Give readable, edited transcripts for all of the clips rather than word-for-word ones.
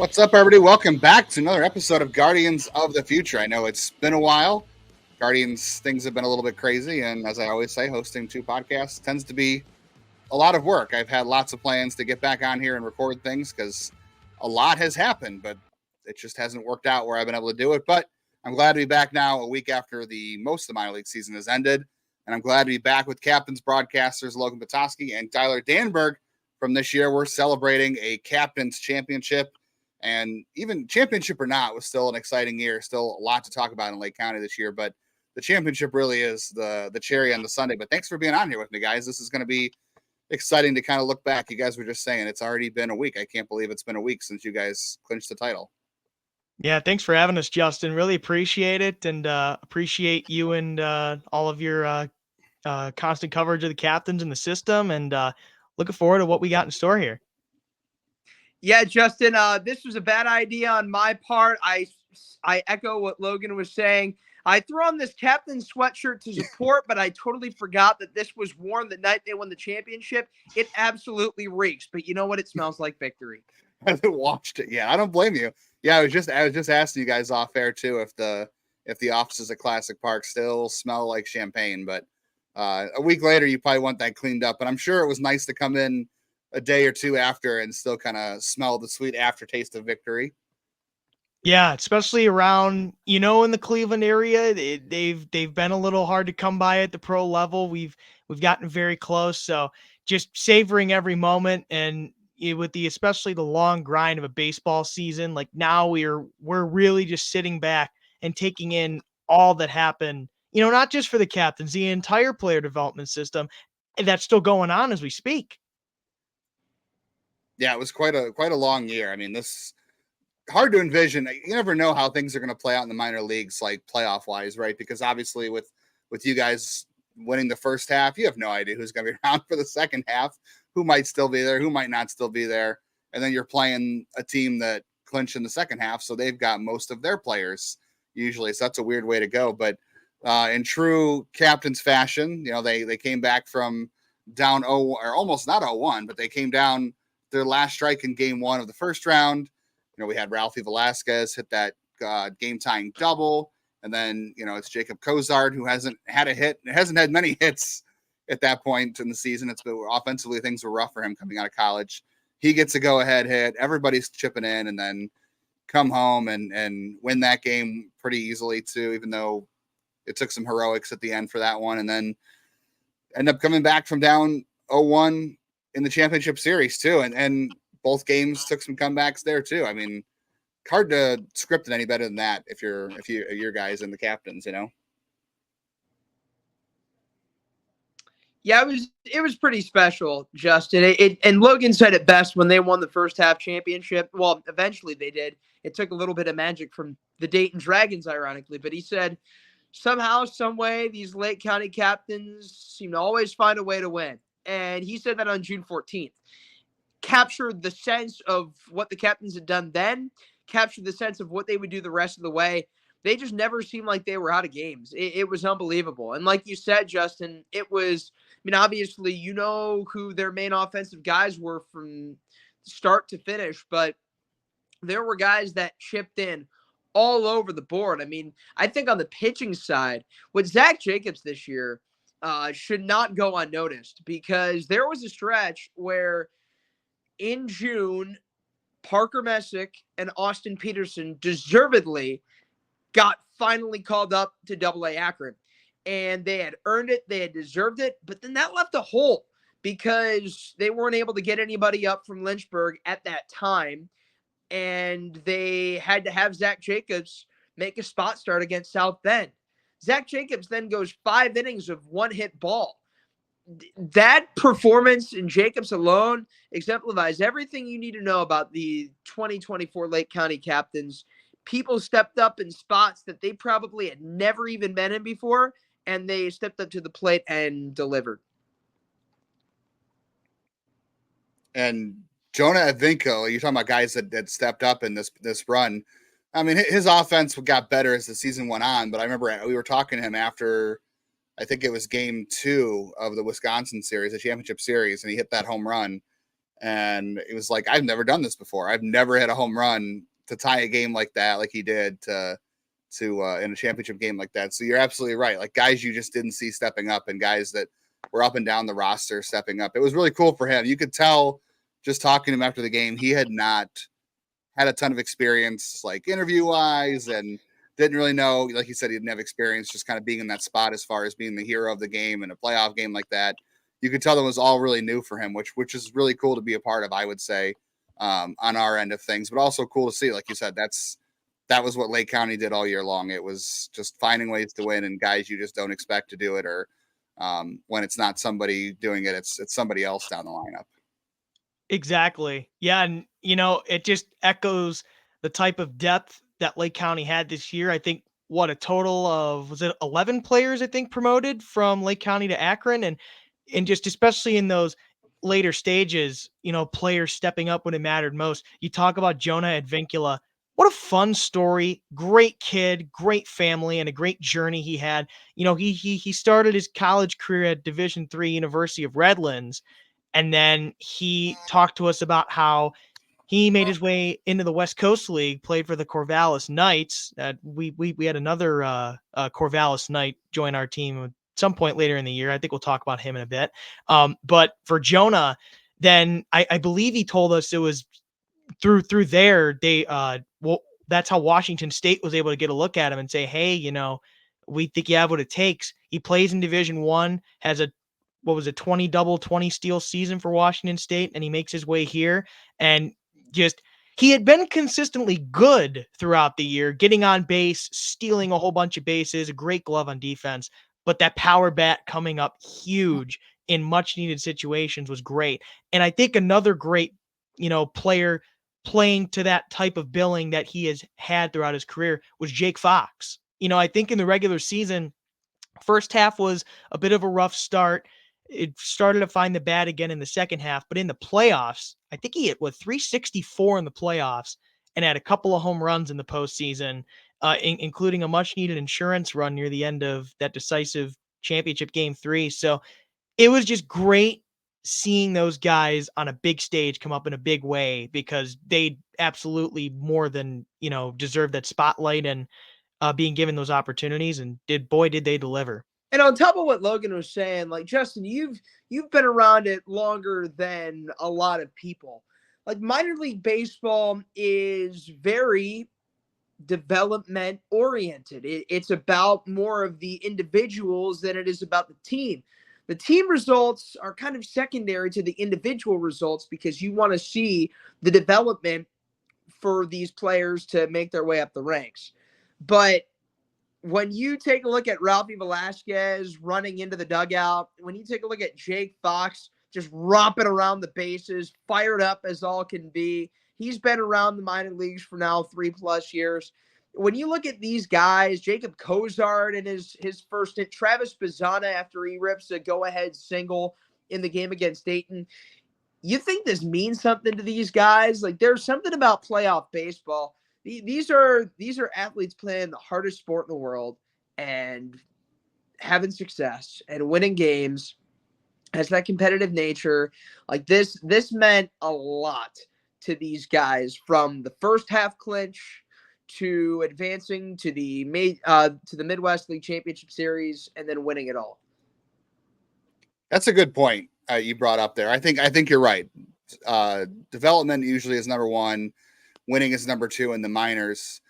What's up, everybody? Welcome back to another episode of Guardians of the Future. I know it's been a while. Guardians things have been a little bit crazy, and as I always say, hosting two podcasts tends to be a lot of work. I've had lots of plans to get back on here and record things because a lot has happened, but it just hasn't worked out where I've been able to do it. But I'm glad to be back now a week after the most of the minor league season has ended, and I'm glad to be back with captains, broadcasters Logan Potosky and Tyler Danburg. From this year, we're celebrating a captain's championship. And even championship or not, was still an exciting year. Still a lot to talk about in Lake County this year. But the championship really is the cherry on the sundae. But thanks for being on here with me, guys. This is going to be exciting to kind of look back. You guys were just saying it's already been a week. I can't believe it's been a week since you guys clinched the title. Yeah, thanks for having us, Justin. Really appreciate it, and appreciate you and all of your constant coverage of the captains and the system, and looking forward to what we got in store here. Yeah, Justin, this was a bad idea on my part. I echo what Logan was saying. I threw on this captain sweatshirt to support, but I totally forgot that this was worn the night they won the championship. It absolutely reeks, but you know what? It smells like victory. I haven't watched it yet. I don't blame you. Yeah, I was just asking you guys off air too if the offices at Classic Park still smell like champagne. But a week later, you probably want that cleaned up. But I'm sure it was nice to come in a day or two after and still kind of smell the sweet aftertaste of victory. Yeah, especially around, in the Cleveland area, they've been a little hard to come by at the pro level. We've gotten very close, so just savoring every moment, and with especially the long grind of a baseball season, like now we're really just sitting back and taking in all that happened. Not just for the captains, the entire player development system that's still going on as we speak. Yeah, it was quite a long year. I mean, this hard to envision. You never know how things are going to play out in the minor leagues, like playoff wise, right? Because obviously, with you guys winning the first half, you have no idea who's going to be around for the second half, who might still be there, who might not still be there, and then you're playing a team that clinched in the second half, so they've got most of their players usually. So that's a weird way to go, but in true captain's fashion, they came back from down 0 or almost not 0-1, but they came down their last strike in game one of the first round. We had Ralphie Velasquez hit that game-tying double, and then it's Jacob Cozart, who hasn't had a hit, hasn't had many hits at that point in the season. It's been offensively, things were rough for him coming out of college. He gets a go-ahead hit. Everybody's chipping in, and then come home and win that game pretty easily too, even though it took some heroics at the end for that one, and then end up coming back from down 0-1 in the championship series too, and both games took some comebacks there too. I mean, hard to script it any better than that if you're your guys and the captains, Yeah, it was pretty special, Justin. And Logan said it best when they won the first half championship. Well, eventually they did. It took a little bit of magic from the Dayton Dragons, ironically, but he said somehow, some way, these Lake County captains seem to always find a way to win. And he said that on June 14th. Captured the sense of what the captains had done then, captured the sense of what they would do the rest of the way. They just never seemed like they were out of games. It was unbelievable. And like you said, Justin, it was, obviously, who their main offensive guys were from start to finish, but there were guys that chipped in all over the board. I think on the pitching side, with Zach Jacobs this year should not go unnoticed, because there was a stretch where in June, Parker Messick and Austin Peterson deservedly got finally called up to Double-A Akron. And they had earned it. They had deserved it. But then that left a hole because they weren't able to get anybody up from Lynchburg at that time. And they had to have Zach Jacobs make a spot start against South Bend. Zach Jacobs then goes 5 innings of one-hit ball. That performance in Jacobs alone exemplifies everything you need to know about the 2024 Lake County captains. People stepped up in spots that they probably had never even been in before, and they stepped up to the plate and delivered. And Jonah Evinko, you're talking about guys that stepped up in this run. I mean, his offense got better as the season went on, but I remember we were talking to him after, I think it was game 2 of the Wisconsin series, the championship series, and he hit that home run. And it was like, I've never done this before. I've never hit a home run to tie a game like that, like he did to in a championship game like that. So you're absolutely right. Like guys you just didn't see stepping up, and guys that were up and down the roster stepping up. It was really cool for him. You could tell just talking to him after the game, he had not had a ton of experience, like interview wise, and didn't really know, like he said, he didn't have experience just kind of being in that spot as far as being the hero of the game in a playoff game like that. You could tell that was all really new for him, which is really cool to be a part of, I would say, on our end of things, but also cool to see, like you said, that was what Lake County did all year long. It was just finding ways to win and guys you just don't expect to do it, or when it's not somebody doing it, it's somebody else down the lineup. Exactly. Yeah. And, it just echoes the type of depth that Lake County had this year. I think a total of, was it 11 players, I think, promoted from Lake County to Akron. And just especially in those later stages, players stepping up when it mattered most. You talk about Jonah Advincula. What a fun story. Great kid, great family, and a great journey he had. He started his college career at Division III University of Redlands. And then he talked to us about how he made his way into the West Coast League, played for the Corvallis Knights. We had another Corvallis Knight join our team at some point later in the year. I think we'll talk about him in a bit. But for Jonah, then I believe he told us it was through there they that's how Washington State was able to get a look at him and say, hey, we think you have what it takes. He plays in Division I, has a 20 double, 20 steal season for Washington State, and he makes his way here. And just, he had been consistently good throughout the year, getting on base, stealing a whole bunch of bases, a great glove on defense. But that power bat coming up huge in much needed situations was great. And I think another great, player playing to that type of billing that he has had throughout his career was Jake Fox. I think in the regular season, first half was a bit of a rough start. It started to find the bat again in the second half, but in the playoffs, I think he hit 364 in the playoffs and had a couple of home runs in the postseason, including a much needed insurance run near the end of that decisive championship game 3. So it was just great seeing those guys on a big stage come up in a big way, because they absolutely more than, deserve that spotlight and being given those opportunities, and did they deliver. And on top of what Logan was saying, like, Justin, you've been around it longer than a lot of people. Like, minor league baseball is very development oriented. It's about more of the individuals than it is about the team. The team results are kind of secondary to the individual results, because you want to see the development for these players to make their way up the ranks. But when you take a look at Ralphie Velasquez running into the dugout, when you take a look at Jake Fox just romping around the bases, fired up as all can be, he's been around the minor leagues for now 3+ years. When you look at these guys, Jacob Cozart in his first hit, Travis Bazzana after he rips a go-ahead single in the game against Dayton, you think this means something to these guys? Like, there's something about playoff baseball. These are athletes playing the hardest sport in the world and having success and winning games. Has that competitive nature. Like, this meant a lot to these guys, from the first half clinch to advancing to the Midwest League Championship Series and then winning it all. That's a good point you brought up there. I think you're right. Development usually is number one. Winning is number two in the minors.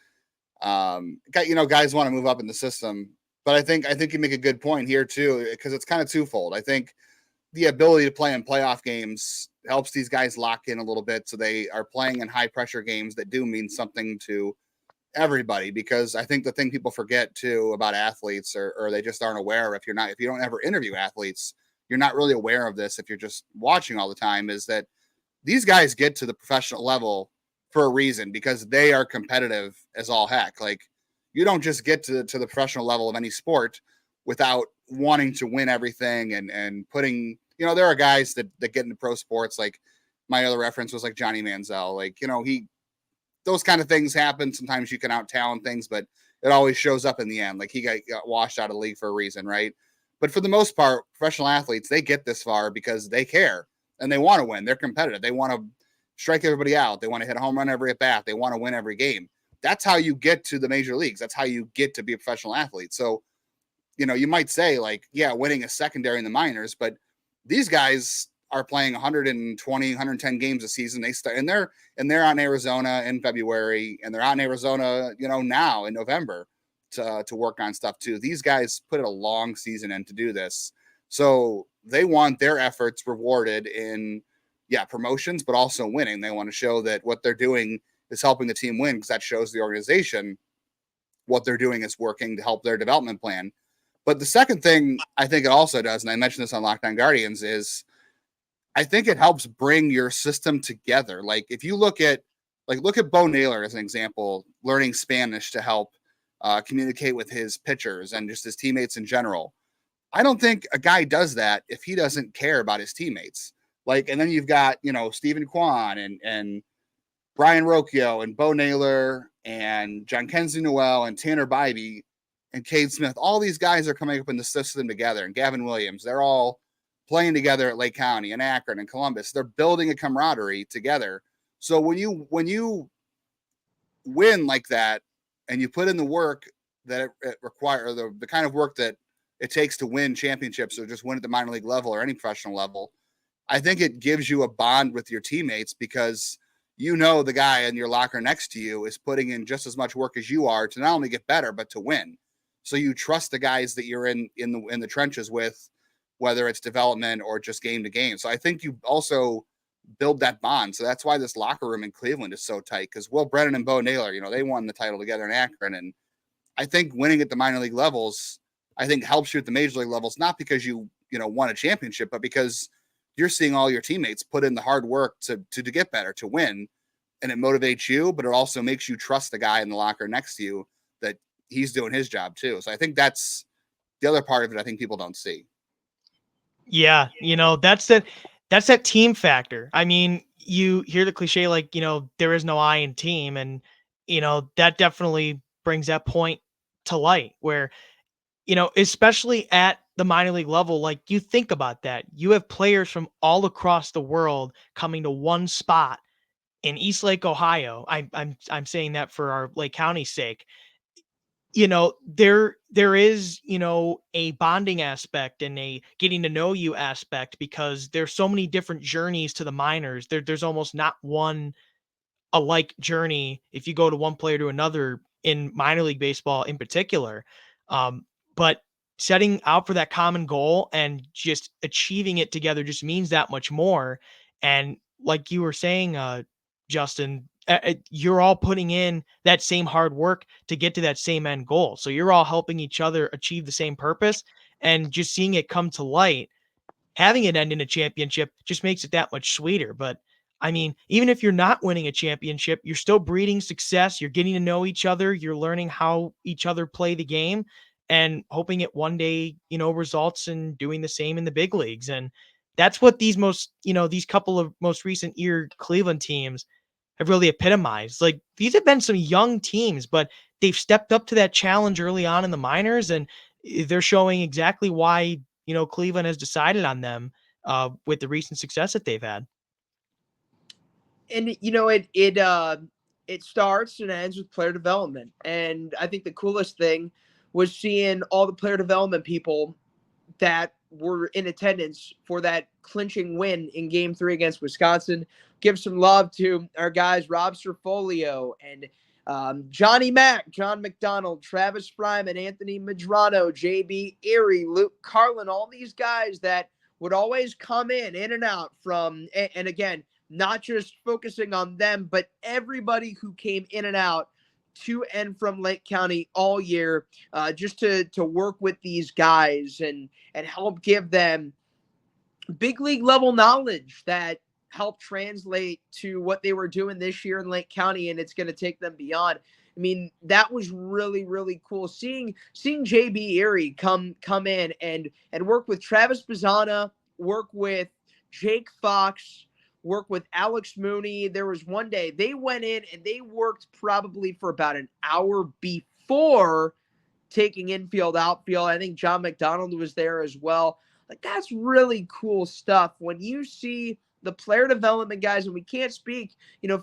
Guys want to move up in the system, but I think you make a good point here too, because it's kind of twofold. I think the ability to play in playoff games helps these guys lock in a little bit, so they are playing in high pressure games that do mean something to everybody. Because I think the thing people forget too about athletes, or they just aren't aware, if you don't ever interview athletes, you're not really aware of this if you're just watching all the time, is that these guys get to the professional level for a reason, because they are competitive as all heck. Like, you don't just get to the professional level of any sport without wanting to win everything and putting, there are guys that get into pro sports. Like, my other reference was like Johnny Manziel. Like, those kind of things happen. Sometimes you can out talent things, but it always shows up in the end. Like, he got washed out of the league for a reason, right? But for the most part, professional athletes, they get this far because they care and they want to win. They're competitive. They want to strike everybody out. They want to hit a home run every at bat. They want to win every game. That's how you get to the major leagues. That's how you get to be a professional athlete. So, you might say like, yeah, winning is secondary in the minors, but these guys are playing 120, 110 games a season. They start and they're on Arizona in February, and they're on Arizona, now in November to work on stuff too. These guys put a long season in to do this. So they want their efforts rewarded in promotions, but also winning. They want to show that what they're doing is helping the team win, because that shows the organization what they're doing is working to help their development plan. But the second thing I think it also does, and I mentioned this on Lockdown Guardians, is I think it helps bring your system together. Like if you look at Bo Naylor as an example, learning Spanish to help communicate with his pitchers and just his teammates in general. I don't think a guy does that if he doesn't care about his teammates. Like, and then you've got, Stephen Kwan and Brian Rocchio and Bo Naylor and John Kenzie Noel and Tanner Bybee and Cade Smith. All these guys are coming up in the system together, and Gavin Williams. They're all playing together at Lake County and Akron and Columbus. They're building a camaraderie together. So when you win like that and you put in the work that it requires, the kind of work that it takes to win championships or just win at the minor league level or any professional level, I think it gives you a bond with your teammates, because the guy in your locker next to you is putting in just as much work as you are to not only get better, but to win. So you trust the guys that you're in the trenches with, whether it's development or just game to game. So I think you also build that bond. So that's why this locker room in Cleveland is so tight, because Will Brennan and Bo Naylor, they won the title together in Akron. And I think winning at the minor league levels, I think helps you at the major league levels, not because you won a championship, but because you're seeing all your teammates put in the hard work to get better, to win. And it motivates you, but it also makes you trust the guy in the locker next to you that he's doing his job too. So I think that's the other part of it I think people don't see. Yeah, that's that team factor. I mean, you hear the cliche like, there is no I in team, and that definitely brings that point to light where, especially at the minor league level, like you think about that. You have players from all across the world coming to one spot in East Lake, Ohio. I'm saying that for our Lake County's sake. There is, a bonding aspect and a getting to know you aspect, because there's so many different journeys to the minors. There's almost not one alike journey if you go to one player to another in minor league baseball in particular. But setting out for that common goal and just achieving it together just means that much more. And like you were saying, Justin, you're all putting in that same hard work to get to that same end goal. So you're all helping each other achieve the same purpose, and just seeing it come to light, having it end in a championship just makes it that much sweeter. But I mean, even if you're not winning a championship, you're still breeding success. You're getting to know each other. You're learning how each other play the game, and hoping it one day, results in doing the same in the big leagues. And that's what these couple of most recent year Cleveland teams have really epitomized. Like, these have been some young teams, but they've stepped up to that challenge early on in the minors, and they're showing exactly why, Cleveland has decided on them with the recent success that they've had. And it starts and ends with player development. And I think the coolest thing was seeing all the player development people that were in attendance for that clinching win in Game 3 against Wisconsin. Give some love to our guys Rob Serfolio and Johnny Mack, John McDonald, Travis Fryman, Anthony Madrano, JB Erie, Luke Carlin, all these guys that would always come in and out from, and again, not just focusing on them, but everybody who came in and out to and from Lake County all year, just to work with these guys and help give them big league level knowledge that help translate to what they were doing this year in Lake County, and it's going to take them beyond. I mean, that was really, really cool. Seeing JB Erie come in and work with Travis Bazzana, work with Jake Fox, work with Alex Mooney. There was one day they went in and they worked probably for about an hour before taking infield, outfield. I think John McDonald was there as well. Like, that's really cool stuff when you see the player development guys, and we can't speak,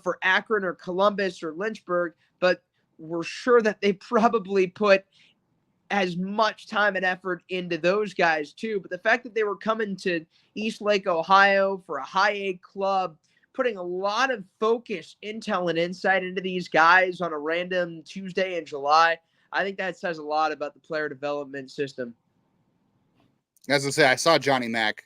for Akron or Columbus or Lynchburg, but we're sure that they probably put as much time and effort into those guys too. But the fact that they were coming to East Lake, Ohio for a high A club, putting a lot of focus, intel, and insight into these guys on a random Tuesday in July, I think that says a lot about the player development system. As I say, I saw Johnny Mack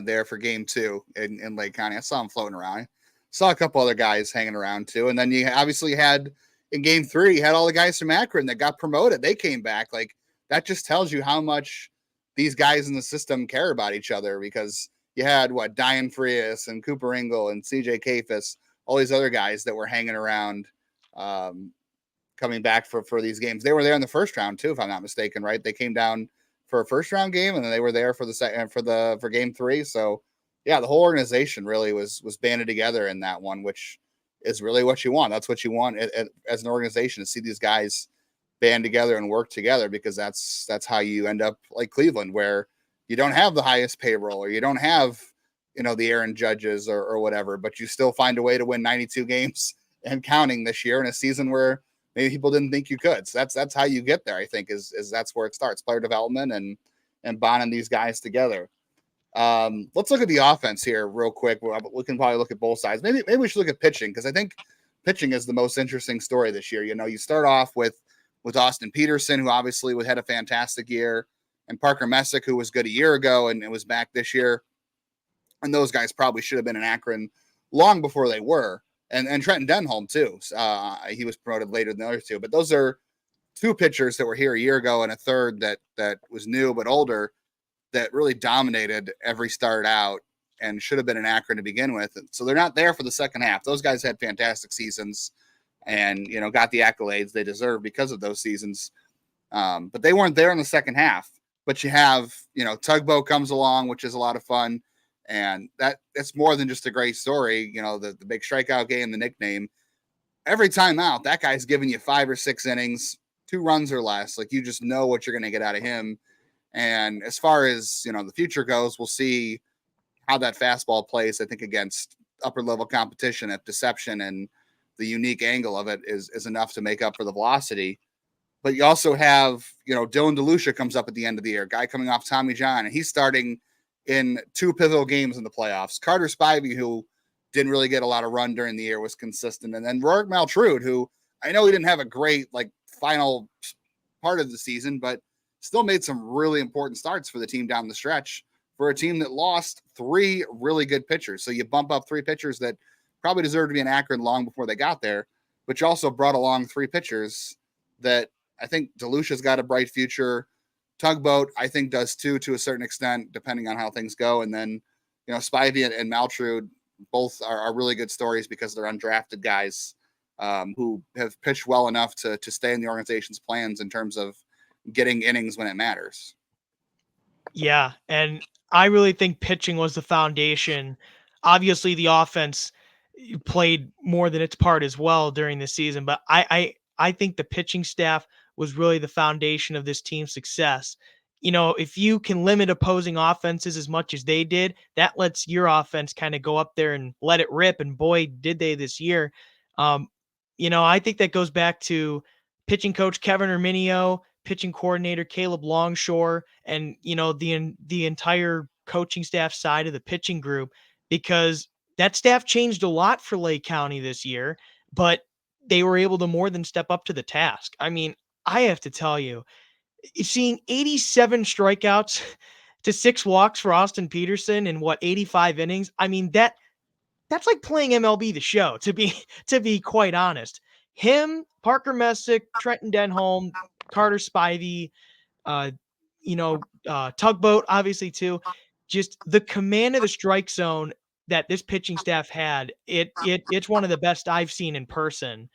there for game 2 in Lake County. I saw him floating around. I saw a couple other guys hanging around too. And then you obviously had in game 3, you had all the guys from Akron that got promoted. They came back. Like, that just tells you how much these guys in the system care about each other, because you had Diane Frias and Cooper Engel and CJ Kafis, all these other guys that were hanging around coming back for these games. They were there in the first round too, if I'm not mistaken, right? They came down for a first round game, and then they were there for the second for game 3. So yeah, the whole organization really was banded together in that one, which is really what you want. That's what you want as an organization, to see these guys band together and work together, because that's how you end up like Cleveland, where you don't have the highest payroll, or you don't have, the Aaron Judges or whatever, but you still find a way to win 92 games and counting this year in a season where maybe people didn't think you could. So that's how you get there, I think, is that's where it starts, player development and bonding these guys together. Let's look at the offense here real quick. We can probably look at both sides. Maybe we should look at pitching, because I think pitching is the most interesting story this year. You start off with Austin Peterson, who obviously had a fantastic year, and Parker Messick, who was good a year ago and was back this year. And those guys probably should have been in Akron long before they were. And Trenton Denholm too. He was promoted later than the other two. But those are two pitchers that were here a year ago, and a third that was new but older, that really dominated every start out and should have been in Akron to begin with. And so they're not there for the second half. Those guys had fantastic seasons and, got the accolades they deserve because of those seasons. But they weren't there in the second half. But you have, Tugboat comes along, which is a lot of fun. And that's more than just a great story. The big strikeout game, the nickname. Every time out, that guy's giving you 5 or 6 innings, 2 runs or less. Like, you just know what you're going to get out of him. And as far as, the future goes, we'll see how that fastball plays, I think, against upper level competition, if deception and the unique angle of it is enough to make up for the velocity. But you also have, Dylan DeLucia comes up at the end of the year, guy coming off Tommy John, and he's starting in 2 pivotal games in the playoffs. Carter Spivey, who didn't really get a lot of run during the year, was consistent. And then Rorik Maltrude, who I know he didn't have a great final part of the season, but still made some really important starts for the team down the stretch, for a team that lost 3 really good pitchers. So you bump up 3 pitchers that probably deserved to be in Akron long before they got there, but you also brought along 3 pitchers that I think DeLucia's got a bright future. Tugboat, I think, does too, to a certain extent, depending on how things go. And then, Spivey and Maltrude both are really good stories, because they're undrafted guys who have pitched well enough to stay in the organization's plans in terms of getting innings when it matters. Yeah, and I really think pitching was the foundation. Obviously, the offense played more than its part as well during the season, but I think the pitching staff was really the foundation of this team's success. If you can limit opposing offenses as much as they did, that lets your offense kind of go up there and let it rip. And boy, did they this year. I think that goes back to pitching coach Kevin Erminio, pitching coordinator Caleb Longshore, and the entire coaching staff side of the pitching group, because that staff changed a lot for Lake County this year, but they were able to more than step up to the task. I mean, I have to tell you, seeing 87 strikeouts to 6 walks for Austin Peterson in 85 innings. I mean, that's like playing MLB The Show, to be quite honest. Him, Parker Messick, Trenton Denholm, Carter Spivey, Tugboat, obviously too. Just the command of the strike zone that this pitching staff had, it's one of the best I've seen in person.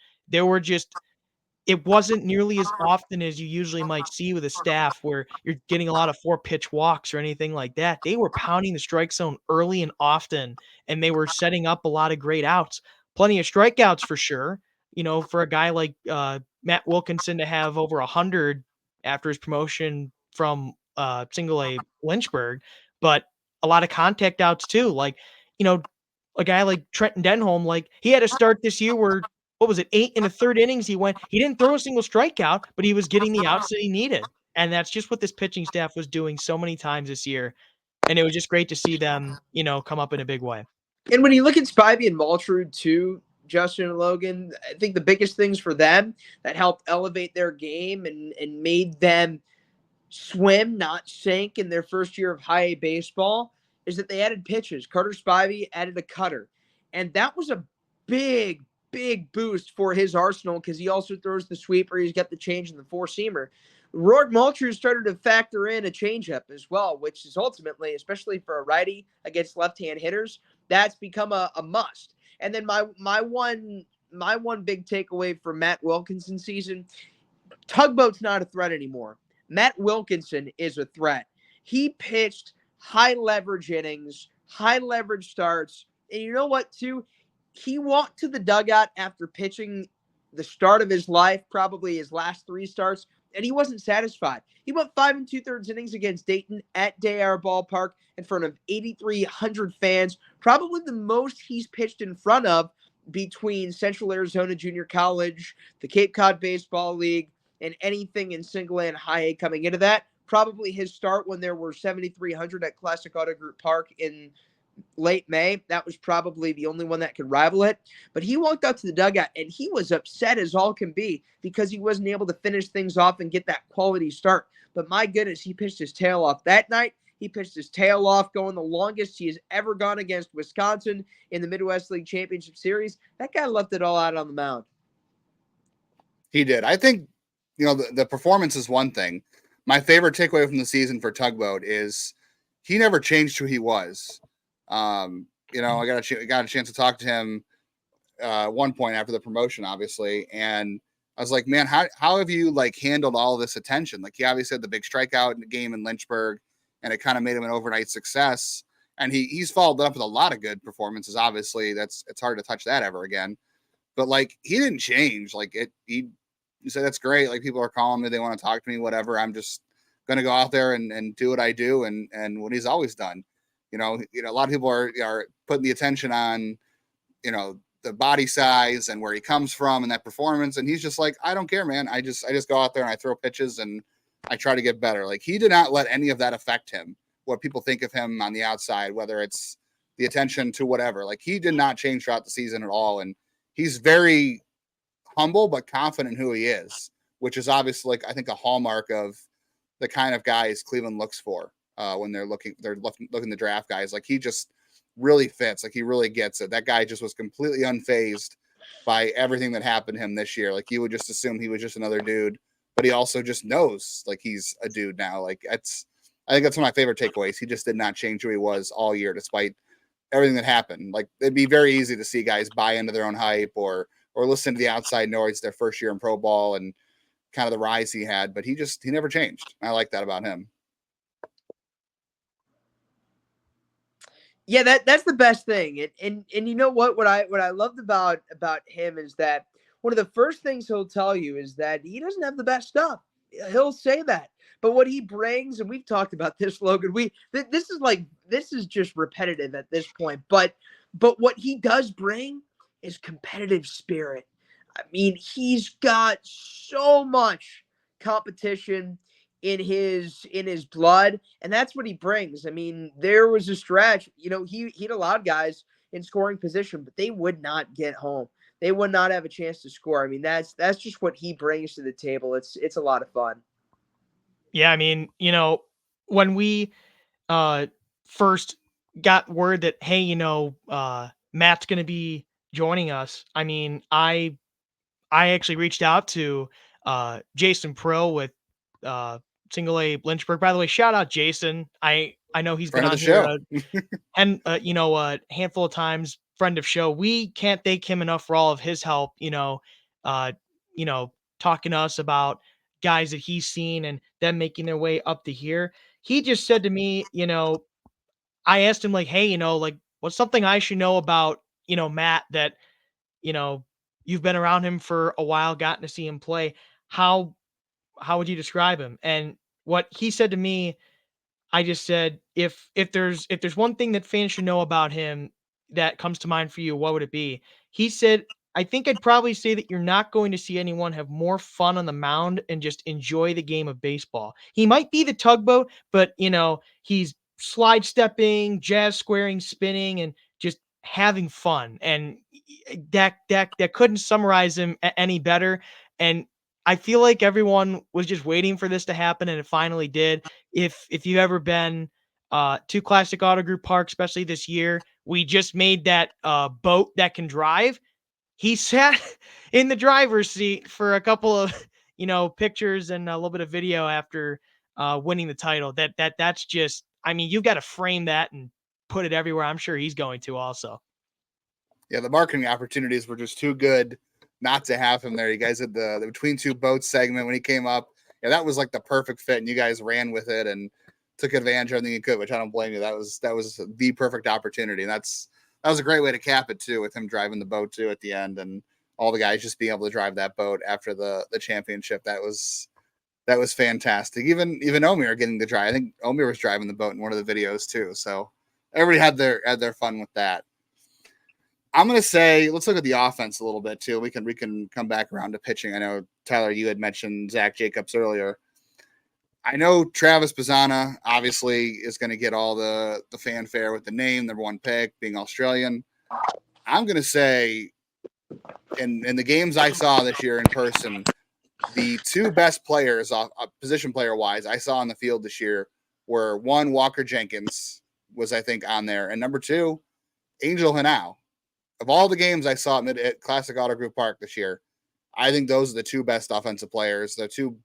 It wasn't nearly as often as you usually might see with a staff where you're getting a lot of 4-pitch walks or anything like that. They were pounding the strike zone early and often, and they were setting up a lot of great outs. Plenty of strikeouts for sure. For a guy like Matt Wilkinson to have over 100 after his promotion from single A Lynchburg, but a lot of contact outs too. a guy like Trenton Denholm, like he had a start this year where, what was it, 8 in the third innings, he didn't throw a single strikeout, but he was getting the outs that he needed. And that's just what this pitching staff was doing so many times this year. And it was just great to see them, come up in a big way. And when you look at Spivey and Maltrud too, Justin and Logan, I think the biggest things for them that helped elevate their game and made them swim, not sink in their first year of high A baseball is that they added pitches. Carter Spivey added a cutter. And that was a big, big boost for his arsenal because he also throws the sweeper. He's got the change in the four-seamer. Rourke Maltrud started to factor in a changeup as well, which is ultimately, especially for a righty against left-hand hitters, that's become a must. And then my one big takeaway from Matt Wilkinson's season, Tugboat's not a threat anymore. Matt Wilkinson is a threat. He pitched high leverage innings, high leverage starts. And you know what, too? He walked to the dugout after pitching the start of his life, probably his last 3 starts, and he wasn't satisfied. He went 5 2/3 innings against Dayton at Day-Air Ballpark in front of 8,300 fans, probably the most he's pitched in front of between Central Arizona Junior College, the Cape Cod Baseball League, and anything in single A and high A coming into that. Probably his start when there were 7,300 at Classic Auto Group Park in late May. That was probably the only one that could rival it. But he walked out to the dugout and he was upset as all can be because he wasn't able to finish things off and get that quality start. But my goodness, he pitched his tail off that night. He pitched his tail off, going the longest he has ever gone against Wisconsin in the Midwest League Championship Series. That guy left it all out on the mound. He did. I think, the performance is one thing. My favorite takeaway from the season for Tugboat is he never changed who he was. I got a chance to talk to him one point after the promotion, obviously, and I was like, man, how have you handled all this attention? He obviously had the big strikeout in the game in Lynchburg, and it kind of made him an overnight success. And he's followed up with a lot of good performances. Obviously, it's hard to touch that ever again. But he didn't change. He said, that's great. People are calling me, they want to talk to me, whatever. I'm just gonna go out there and do what I do and what he's always done. A lot of people are putting the attention on, the body size and where he comes from and that performance. And he's just I don't care, man. I just go out there and I throw pitches and I try to get better. He did not let any of that affect him, what people think of him on the outside, whether it's the attention to whatever. He did not change throughout the season at all. And he's very humble, but confident in who he is, which is obviously I think a hallmark of the kind of guys Cleveland looks for when they're looking to draft guys. He just really fits. He really gets it. That guy just was completely unfazed by everything that happened to him this year. You would just assume he was just another dude, but he also just knows he's a dude now. I think that's one of my favorite takeaways. He just did not change who he was all year, despite everything that happened. It'd be very easy to see guys buy into their own hype or listen to the outside noise their first year in pro ball and kind of the rise he had, but he never changed. I like that about him. Yeah, that's the best thing. And you know what I loved about him is that one of the first things he'll tell you is that he doesn't have the best stuff. He'll say that. But what he brings, and we've talked about this, Logan, this is just repetitive at this point, but what he does bring is competitive spirit. I mean, he's got so much competition in his blood, and that's what he brings. I mean, there was a stretch, he'd allowed guys in scoring position, but they would not get home. They would not have a chance to score. I mean, that's just what he brings to the table. It's a lot of fun. Yeah, I mean, when we first got word that, hey, Matt's going to be joining us, I mean, I actually reached out to Jason Pro with Single A Lynchburg. By the way, shout out Jason. I know he's Friend been of on the here show. and a handful of times, friend of show. We can't thank him enough for all of his help, uh, talking to us about guys that he's seen and them making their way up to here. He just said to me, I asked him hey, what's something I should know about, Matt that, you know, you've been around him for a while, gotten to see him play. How would you describe him? And what he said to me, I just said, if there's one thing that fans should know about him, that comes to mind for you, what would it be? He said, I think I'd probably say that you're not going to see anyone have more fun on the mound and just enjoy the game of baseball. He might be the tugboat, but he's slide stepping, jazz squaring, spinning, and just having fun. And that couldn't summarize him any better. And I feel like everyone was just waiting for this to happen, and it finally did. If you've ever been to Classic Auto Group Park, especially this year, we just made that boat that can drive. He sat in the driver's seat for a couple of pictures and a little bit of video after winning the title. That's just, I mean, you got to frame that and put it everywhere. I'm sure he's going to also. Yeah, the marketing opportunities were just too good not to have him there. You guys had the between two boats segment when he came up. Yeah, that was like the perfect fit, and you guys ran with it and took advantage of everything you could, which I don't blame you. That was the perfect opportunity. And that was a great way to cap it too, with him driving the boat too at the end, and all the guys just being able to drive that boat after the championship. That was fantastic. Even Omir getting to drive. I think Omir was driving the boat in one of the videos too. So everybody had their fun with that. I'm going to say, let's look at the offense a little bit too. We can come back around to pitching. I know, Tyler, you had mentioned Zach Jacobs earlier. I know Travis Bazzana obviously is going to get all the fanfare with the name, number one pick, being Australian. I'm going to say, in the games I saw this year in person, the two best players, position player wise, I saw on the field this year were, one, Walker Jenkins was, I think, on there, and number two, Angel Hanau. Of all the games I saw at Classic Auto Group Park this year, I think those are the two best offensive players. The two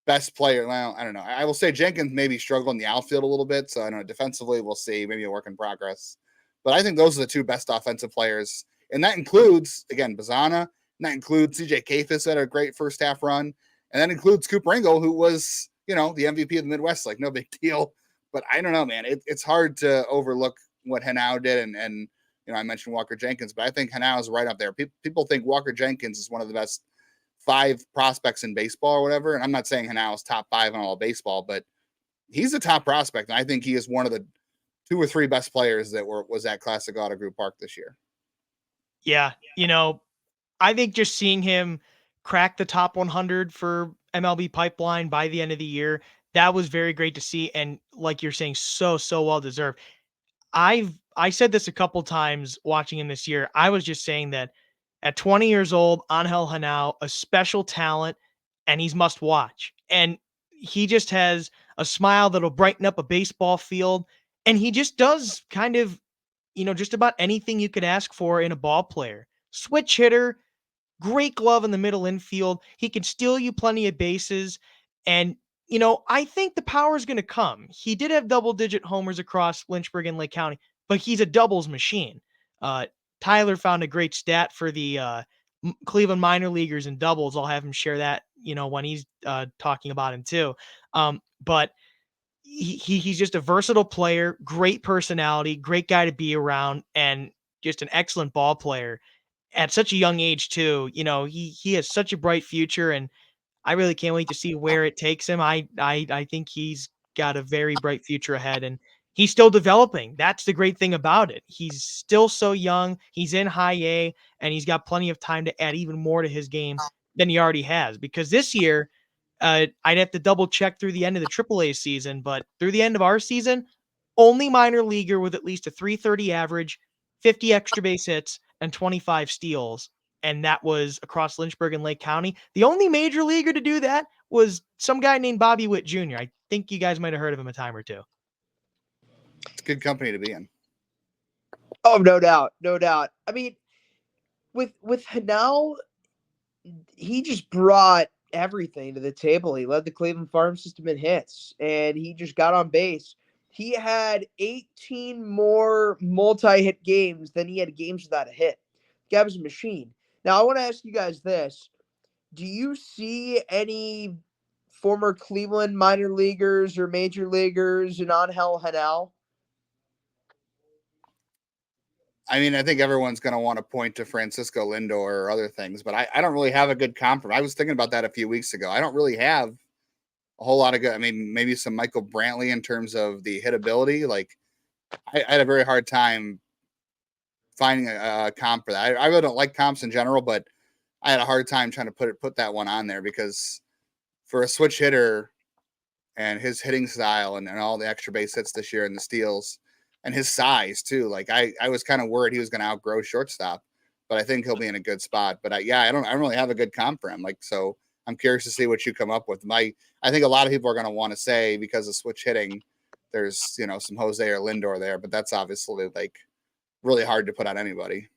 best players. Well, I don't know. I will say Jenkins maybe struggled in the outfield a little bit. So I don't know. Defensively, we'll see. Maybe a work in progress. But I think those are the two best offensive players. And that includes, again, Bazzana. And that includes CJ Kafis had a great first half run. And that includes Cooper Engel, who was, the MVP of the Midwest. Like, no big deal. But I don't know, man. It's hard to overlook what Hanau did. And I mentioned Walker Jenkins, but I think Hanau is right up there. People think Walker Jenkins is one of the best 5 prospects in baseball or whatever. And I'm not saying Hanau is top 5 in all of baseball, but he's a top prospect. And I think he is one of the 2 or 3 best players that was at Classic Auto Group Park this year. Yeah. I think just seeing him crack the top 100 for MLB Pipeline by the end of the year, that was very great to see. And like you're saying, so well deserved. I said this a couple times watching him this year. I was just saying that at 20 years old, Angel Hanau, a special talent, and he's must watch. And he just has a smile that'll brighten up a baseball field. And he just does kind of, just about anything you could ask for in a ball player. Switch hitter, great glove in the middle infield. He can steal you plenty of bases. And, I think the power is going to come. He did have double-digit homers across Lynchburg and Lake County, but he's a doubles machine. Tyler found a great stat for the Cleveland minor leaguers in doubles. I'll have him share that, when he's talking about him too. But he's just a versatile player, great personality, great guy to be around, and just an excellent ball player at such a young age too. He has such a bright future, and I really can't wait to see where it takes him. I think he's got a very bright future ahead, and he's still developing. That's the great thing about it. He's still so young. He's in high A, and he's got plenty of time to add even more to his game than he already has. Because this year, I'd have to double check through the end of the AAA season, but through the end of our season, only minor leaguer with at least a 330 average, 50 extra base hits, and 25 steals. And that was across Lynchburg and Lake County. The only major leaguer to do that was some guy named Bobby Witt Jr. I think you guys might have heard of him a time or two. It's good company to be in. Oh, no doubt. No doubt. I mean, with Hanau, he just brought everything to the table. He led the Cleveland farm system in hits, and he just got on base. He had 18 more multi-hit games than he had games without a hit. The guy was a machine. Now, I want to ask you guys this. Do you see any former Cleveland minor leaguers or major leaguers in Angel Hanau? I mean, I think everyone's going to want to point to Francisco Lindor or other things, but I don't really have a good comp. I was thinking about that a few weeks ago. I don't really have a whole lot of good. I mean, maybe some Michael Brantley in terms of the hitability. Like, I had a very hard time finding a comp for that. I really don't like comps in general, but I had a hard time trying to put that one on there because for a switch hitter and his hitting style and all the extra base hits this year and the steals and his size too. Like I was kind of worried he was going to outgrow shortstop, but I think he'll be in a good spot. But I don't really have a good comp for him. Like, so I'm curious to see what you come up with. I think a lot of people are going to want to say because of switch hitting, there's, some Jose or Lindor there, but that's obviously like really hard to put on anybody.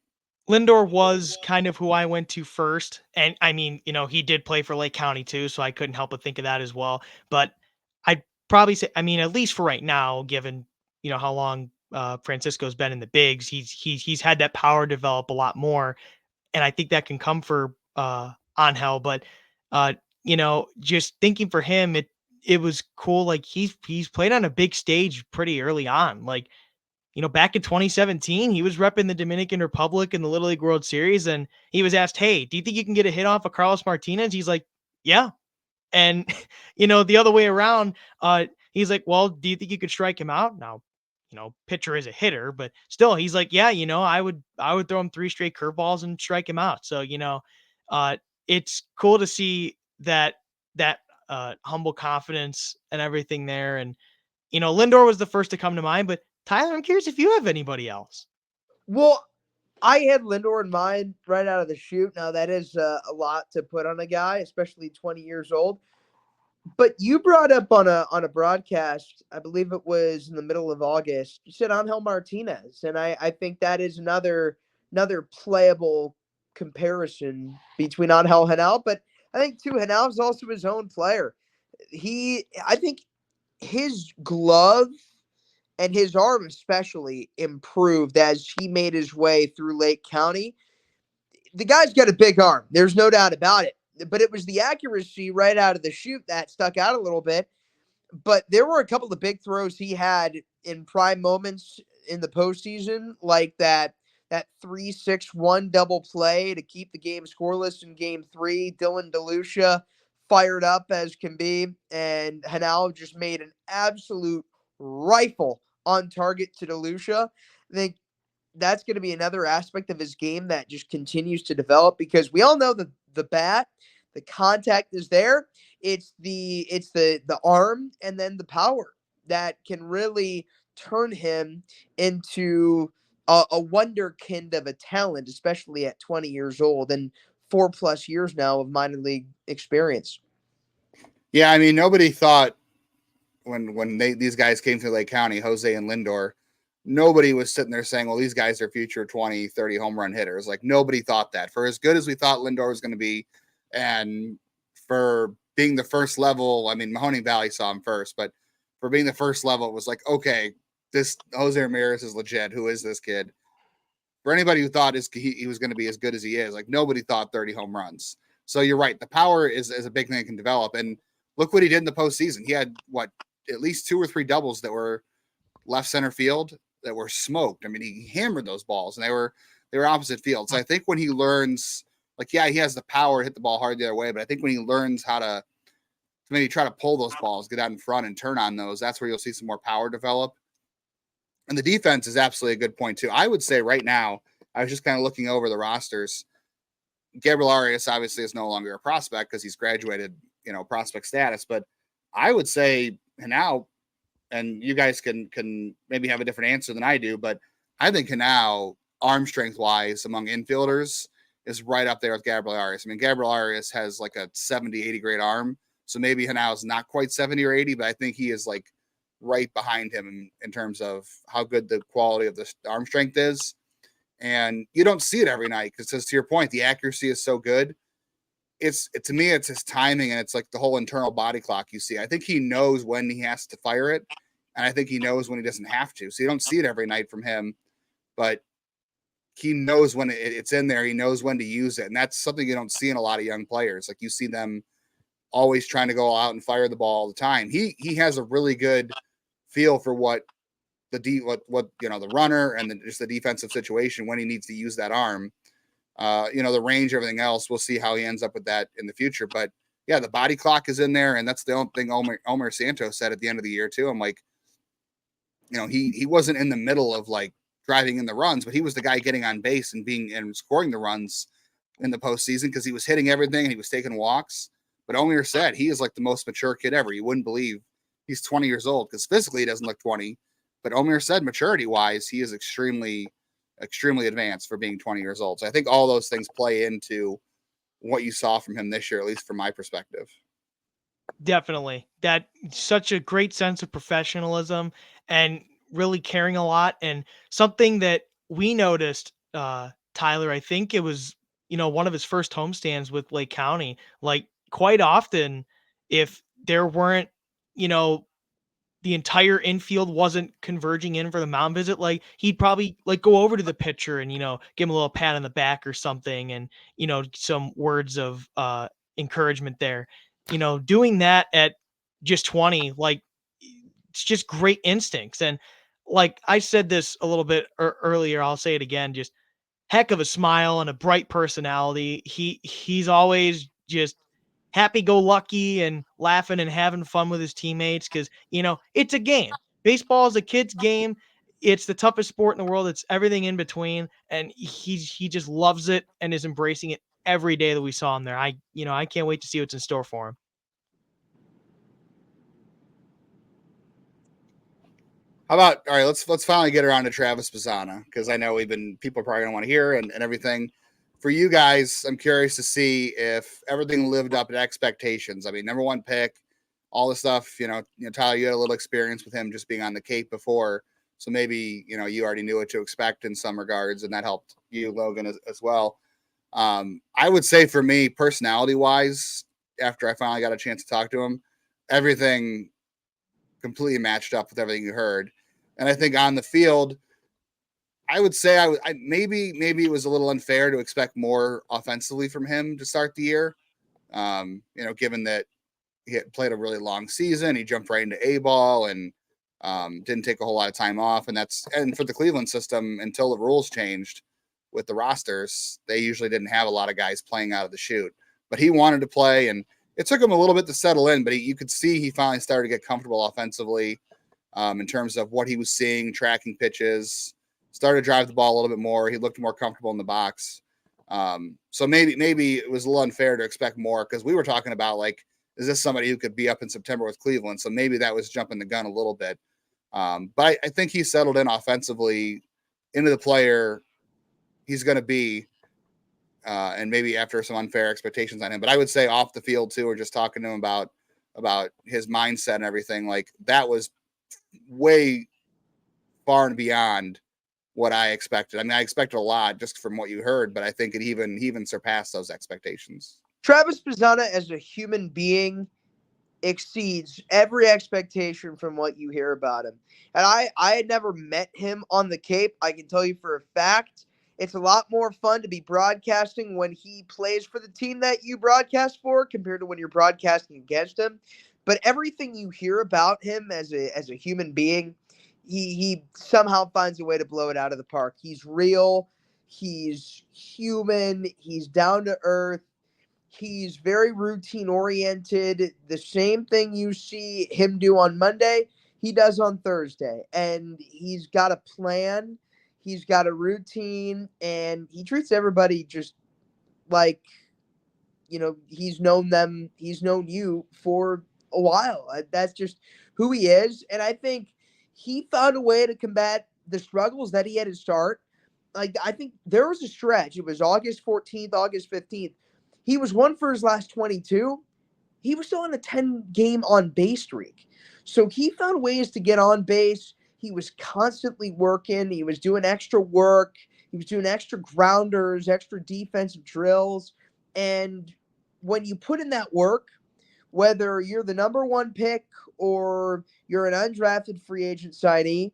Lindor was kind of who I went to first. And I mean, he did play for Lake County too, so I couldn't help but think of that as well. But I'd probably say, I mean, at least for right now, given, how long Francisco's been in the bigs, he's had that power develop a lot more. And I think that can come for Angel. But just thinking for him, it was cool. Like he's played on a big stage pretty early on. Like, back in 2017, he was repping the Dominican Republic in the Little League World Series, and he was asked, "Hey, do you think you can get a hit off of Carlos Martinez?" He's like, "Yeah." And the other way around, he's like, "Well, do you think you could strike him out?" Now, pitcher is a hitter, but still, he's like, "Yeah, I would throw him 3 straight curveballs and strike him out." So, uh, it's cool to see that humble confidence and everything there. And Lindor was the first to come to mind, but Tyler, I'm curious if you have anybody else. Well, I had Lindor in mind right out of the chute. Now that is a lot to put on a guy, especially 20 years old. But you brought up on a broadcast, I believe it was in the middle of August. You said Angel Martinez, and I think that is another playable comparison between Angel and Hanal. But I think too, Hanal is also his own player. I think his glove and his arm especially improved as he made his way through Lake County. The guy's got a big arm. There's no doubt about it. But it was the accuracy right out of the chute that stuck out a little bit. But there were a couple of big throws he had in prime moments in the postseason, like that 3-6-1 double play to keep the game scoreless in game 3. Dylan DeLucia fired up as can be, and Hanal just made an absolute rifle on target to DeLucia. I think that's going to be another aspect of his game that just continues to develop because we all know that the bat, the contact is there. It's the arm and then the power that can really turn him into a wonderkind of a talent, especially at 20 years old and 4+ years now of minor league experience. Yeah, I mean, nobody thought when these guys came through Lake County, Jose and Lindor, nobody was sitting there saying, well, these guys are future 20, 30 home run hitters. Like nobody thought that. For as good as we thought Lindor was going to be, and for being the first level, I mean, Mahoning Valley saw him first, but for being the first level, it was like, okay, this Jose Ramirez is legit. Who is this kid? For anybody who thought he was going to be as good as he is, like nobody thought 30 home runs. So you're right. The power is a big thing that can develop. And look what he did in the postseason. He had at least 2 or 3 doubles that were left center field that were smoked. I mean, he hammered those balls and they were opposite field. So I think when he learns, like, yeah, he has the power to hit the ball hard the other way, but I think when he learns how to maybe try to pull those balls, get out in front and turn on those, that's where you'll see some more power develop. And the defense is absolutely a good point too. I would say right now, I was just kind of looking over the rosters. Gabriel Arias obviously is no longer a prospect because he's graduated, prospect status. But I would say now, and you guys can maybe have a different answer than I do, but I think Hanau, arm strength wise, among infielders, is right up there with Gabriel Arias. I mean, Gabriel Arias has like a 70, 80 grade arm. So maybe Hanau is not quite 70 or 80, but I think he is like right behind him in terms of how good the quality of the arm strength is. And you don't see it every night because, to your point, the accuracy is so good. To me, it's his timing and it's like the whole internal body clock you see. I think he knows when he has to fire it, and I think he knows when he doesn't have to. So you don't see it every night from him, but he knows when it's in there. He knows when to use it, and that's something you don't see in a lot of young players. Like you see them always trying to go out and fire the ball all the time. He has a really good feel for what the runner and just the defensive situation when he needs to use that arm. The range, everything else, we'll see how he ends up with that in the future. But yeah, the body clock is in there, and that's the only thing Omer Santos said at the end of the year too. I'm like, he wasn't in the middle of like driving in the runs, but he was the guy getting on base and scoring the runs in the postseason because he was hitting everything and he was taking walks. But Omier said he is like the most mature kid ever. You wouldn't believe he's 20 years old because physically he doesn't look 20. But Omier said maturity wise, he is extremely, extremely advanced for being 20 years old. So I think all those things play into what you saw from him this year, at least from my perspective. Definitely. That such a great sense of professionalism and really caring a lot. And something that we noticed, Tyler, I think it was, one of his first homestands with Lake County. Like quite often, if there weren't, you know, the entire infield wasn't converging in for the mound visit, like he'd probably like go over to the pitcher and, give him a little pat on the back or something and, some words of encouragement there. Doing that at just 20, like it's just great instincts. And like I said this a little bit earlier, I'll say it again, just heck of a smile and a bright personality. He's always just happy-go-lucky and laughing and having fun with his teammates because, it's a game. Baseball is a kid's game. It's the toughest sport in the world. It's everything in between, and he just loves it and is embracing it every day that we saw him there. I can't wait to see what's in store for him. How about all right? Let's finally get around to Travis Bazzana because I know people are probably gonna want to hear and everything. For you guys, I'm curious to see if everything lived up to expectations. I mean, number one pick, all the stuff. Tyler, you had a little experience with him just being on the Cape before, so maybe you already knew what to expect in some regards, and that helped you, Logan, as well. I would say for me, personality wise, after I finally got a chance to talk to him, everything completely matched up with everything you heard. And I think on the field, I would say maybe it was a little unfair to expect more offensively from him to start the year. Given that he had played a really long season, he jumped right into A ball and didn't take a whole lot of time off. And for the Cleveland system, until the rules changed with the rosters, they usually didn't have a lot of guys playing out of the chute. But he wanted to play, and it took him a little bit to settle in. But you could see he finally started to get comfortable offensively in terms of what he was seeing, tracking pitches, started to drive the ball a little bit more. He looked more comfortable in the box. So maybe it was a little unfair to expect more because we were talking about like, is this somebody who could be up in September with Cleveland? So maybe that was jumping the gun a little bit. But I think he settled in offensively into the player he's going to be. And maybe after some unfair expectations on him, but I would say off the field too, or just talking to him about his mindset and everything, like that was way far and beyond what I expected. I mean, I expected a lot just from what you heard, but I think he even surpassed those expectations. Travis Bazzana as a human being exceeds every expectation from what you hear about him. And I had never met him on the Cape. I can tell you for a fact, it's a lot more fun to be broadcasting when he plays for the team that you broadcast for compared to when you're broadcasting against him. But everything you hear about him as a human being, he somehow finds a way to blow it out of the park. He's real, he's human, he's down to earth. He's very routine oriented. The same thing you see him do on Monday, he does on Thursday. And he's got a plan, he's got a routine, and he treats everybody just like, he's known them, he's known you for a while. That's just who he is. And I think he found a way to combat the struggles that he had to start. Like, I think there was a stretch. It was August 14th, August 15th. He was one for his last 22. He was still on a 10-game on base streak. So he found ways to get on base. He was constantly working. He was doing extra work. He was doing extra grounders, extra defensive drills. And when you put in that work, whether you're the number one pick or you're an undrafted free agent signee,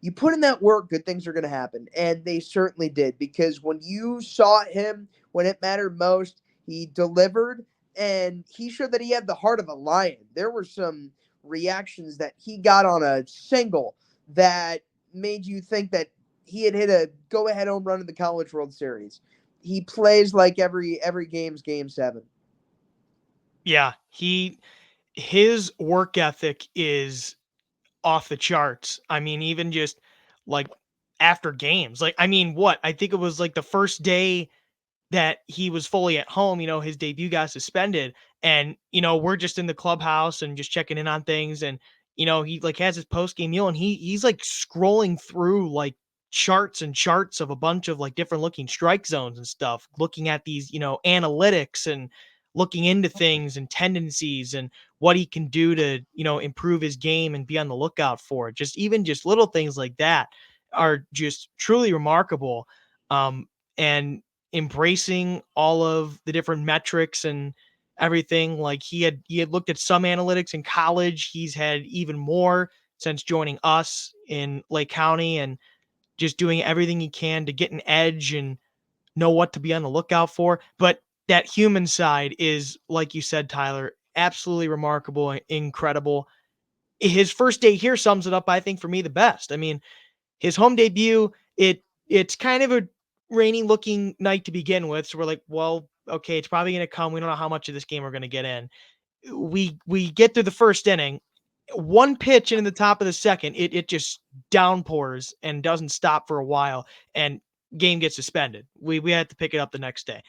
you put in that work, good things are going to happen. And they certainly did, because when you saw him when it mattered most, he delivered, and he showed that he had the heart of a lion. There were some reactions that he got on a single that made you think that he had hit a go-ahead home run in the College World Series. He plays like every game's game 7. Yeah, his work ethic is off the charts. I mean, even just like after games. Like, I mean, what? I think it was like the first day that he was fully at home, his debut got suspended, and, we're just in the clubhouse and just checking in on things. And, he like has his post game meal, and he's like scrolling through like charts and charts of a bunch of like different looking strike zones and stuff, looking at these, analytics and looking into things and tendencies and what he can do to, improve his game and be on the lookout for. Just even just little things like that are just truly remarkable. And embracing all of the different metrics and everything. Like he had looked at some analytics in college. He's had even more since joining us in Lake County, and just doing everything he can to get an edge and know what to be on the lookout for. But that human side is, like you said, Tyler, absolutely remarkable and incredible. His first day here sums it up, I think, for me the best. I mean, his home debut, it's kind of a rainy looking night to begin with. So we're like, well, okay, it's probably going to come. We don't know how much of this game we're going to get in. We get through the first inning, one pitch in the top of the second, it just downpours and doesn't stop for a while, and game gets suspended. We had to pick it up the next day.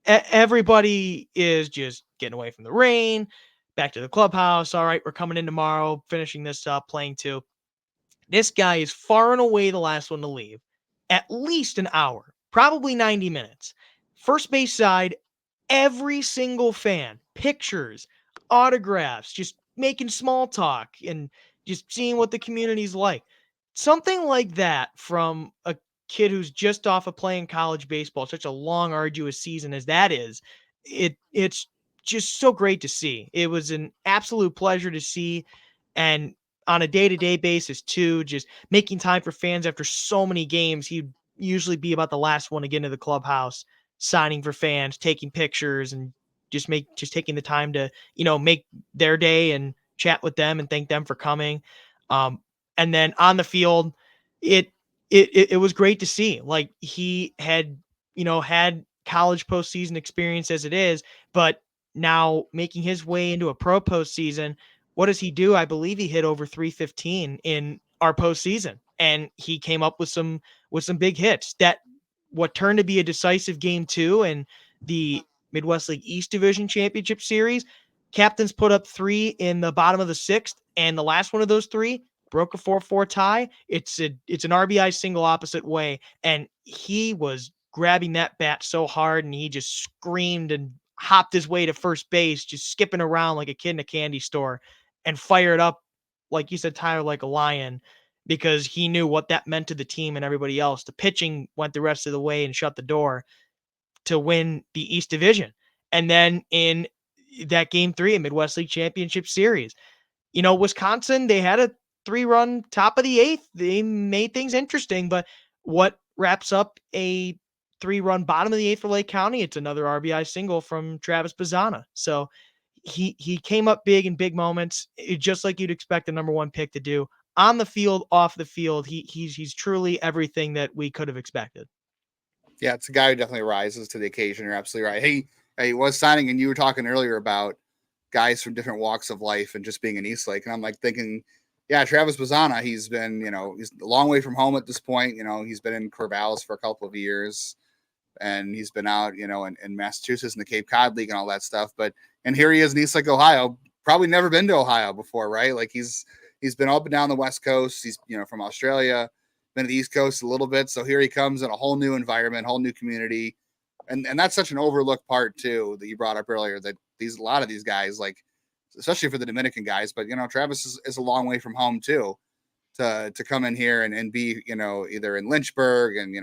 Everybody is just getting away from the rain, back to the clubhouse. All right, we're coming in tomorrow, finishing this up, playing two. This guy is far and away the last one to leave. At least an hour, probably 90 minutes. First base side, every single fan, pictures, autographs, just making small talk and just seeing what the community's like. Something like that from a kid who's just off of playing college baseball, such a long, arduous season as that is, it's just so great to see. It was an absolute pleasure to see. And on a day-to-day basis too, just making time for fans after so many games. He'd usually be about the last one to get into the clubhouse, signing for fans, taking pictures, and just taking the time to, make their day and chat with them and thank them for coming. And then on the field, it it was great to see. Like, he had, had college postseason experience as it is, but now making his way into a pro postseason. What does he do? I believe he hit over 315 in our postseason, and he came up with some big hits. That what turned to be a decisive game two in the Midwest League East Division Championship Series. Captains put up three in the bottom of the sixth, and the last one of those three broke a 4-4 tie. It's an RBI single opposite way, and he was grabbing that bat so hard, and he just screamed and hopped his way to first base, just skipping around like a kid in a candy store, and fired up, like you said, Tyler, like a lion, because he knew what that meant to the team and everybody else. The pitching went the rest of the way and shut the door to win the East Division. And then in that game three in Midwest League Championship Series, Wisconsin, they had a 3-run top of the eighth. They made things interesting, but what wraps up a 3-run bottom of the eighth for Lake County? It's another RBI single from Travis Bazzana. So he came up big in big moments, just like you'd expect the number one pick to do on the field, off the field. He's truly everything that we could have expected. Yeah, it's a guy who definitely rises to the occasion. You're absolutely right. He was signing, and you were talking earlier about guys from different walks of life and just being in Eastlake. And I'm like thinking, yeah, Travis Bazzana, he's been, he's a long way from home at this point. He's been in Corvallis for a couple of years, and he's been out, in Massachusetts in the Cape Cod League and all that stuff. And here he is in Eastlake, Ohio, probably never been to Ohio before, right? Like he's been up and down the West Coast. He's, from Australia, been to the East Coast a little bit. So here he comes in a whole new environment, whole new community. And that's such an overlooked part too, that you brought up earlier, that a lot of these guys, like, especially for the Dominican guys, but Travis is a long way from home too, to come in here and be, either in Lynchburg and,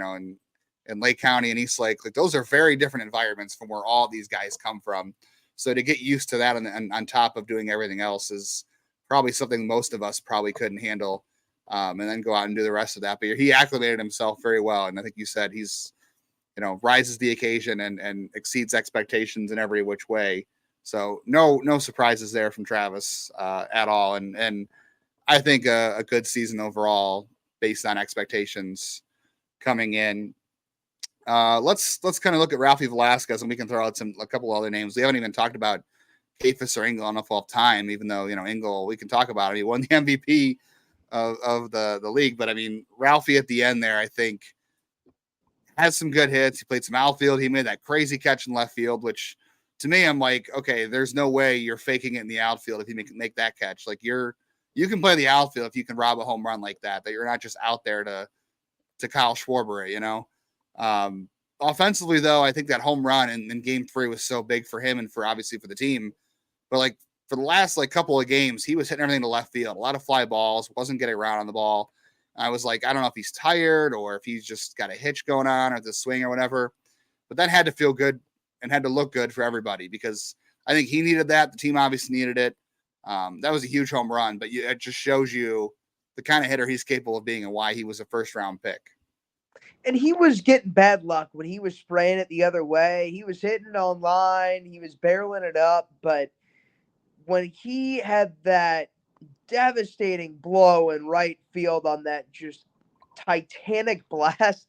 in Lake County and Eastlake. Like, those are very different environments from where all these guys come from. So to get used to that and on top of doing everything else is probably something most of us probably couldn't handle, and then go out and do the rest of that. But he acclimated himself very well. And I think you said he's, rises the occasion and exceeds expectations in every which way. So no surprises there from Travis at all. And I think a good season overall based on expectations coming in. Let's kind of look at Ralphie Velasquez, and we can throw out a couple other names. We haven't even talked about Kafis or Engel enough off time, even though, Engel, we can talk about it. He won the MVP of the league. But I mean, Ralphie at the end there, I think, has some good hits. He played some outfield. He made that crazy catch in left field, which to me, I'm like, okay, there's no way you're faking it in the outfield if you make that catch. Like you can play the outfield if you can rob a home run like that. That you're not just out there to Kyle Schwarber, you know. Offensively, though, I think that home run in Game 3 was so big for him and for obviously for the team. But like for the last like couple of games, he was hitting everything to left field. A lot of fly balls, wasn't getting around on the ball. I was like, I don't know if he's tired or if he's just got a hitch going on or the swing or whatever. But that had to feel good and had to look good for everybody because I think he needed that. The team obviously needed it. That was a huge home run, but it just shows you the kind of hitter he's capable of being and why he was a first-round pick. And he was getting bad luck when he was spraying it the other way. He was hitting it on line. He was barreling it up. But when he had that devastating blow in right field on that just titanic blast,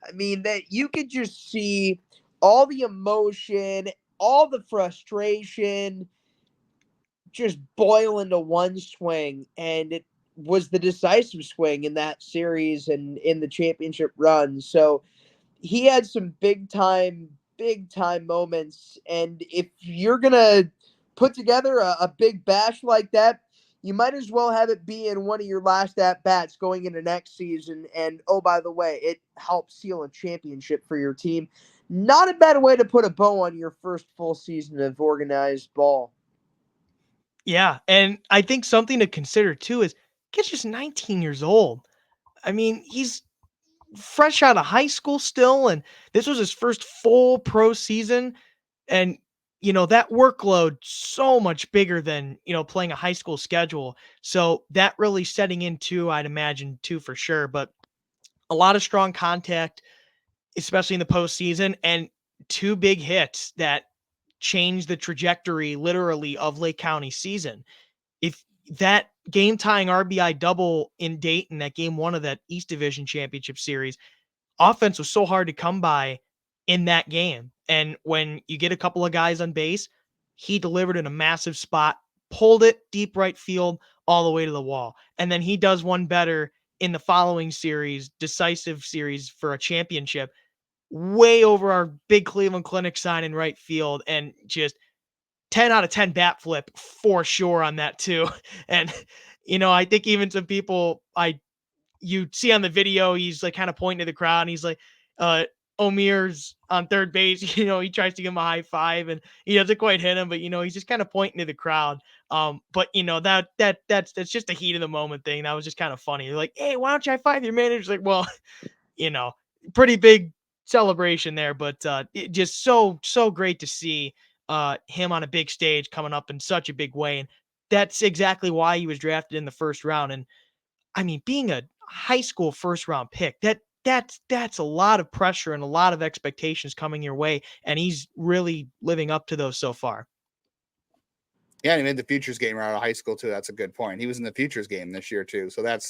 I mean, that you could just see all the emotion, all the frustration just boil into one swing. And it was the decisive swing in that series and in the championship run. So he had some big time moments. And if you're going to put together a big bash like that, you might as well have it be in one of your last at bats going into next season. And oh, by the way, it helps seal a championship for your team. Not a bad way to put a bow on your first full season of organized ball. Yeah, and I think something to consider too is kid's just 19 years old. I mean, he's fresh out of high school still, and this was his first full pro season. And, that workload so much bigger than, playing a high school schedule. So that really setting in too, I'd imagine too, for sure. But a lot of strong contact, especially in the postseason, and two big hits that changed the trajectory literally of Lake County season. If that game tying RBI double in Dayton, that game one of that East Division Championship Series, offense was so hard to come by in that game. And when you get a couple of guys on base, he delivered in a massive spot, pulled it deep right field all the way to the wall. And then he does one better in the following series, decisive series for a championship, way over our big Cleveland Clinic sign in right field, and just 10 out of 10 bat flip for sure on that too. And, I think even some people you see on the video, he's like kind of pointing to the crowd and he's like, Omir's on third base, he tries to give him a high five and he doesn't quite hit him, but he's just kind of pointing to the crowd. But that's just a heat of the moment thing. That was just kind of funny. They're like, hey, why don't you high five your manager? Like, well, you know, pretty big celebration there, but it just so great to see him on a big stage coming up in such a big way. And that's exactly why he was drafted in the first round. And I mean, being a high school first round pick, that's a lot of pressure and a lot of expectations coming your way. And he's really living up to those so far. Yeah, and he made the futures game right out of high school too. That's a good point. He was in the futures game this year too, so that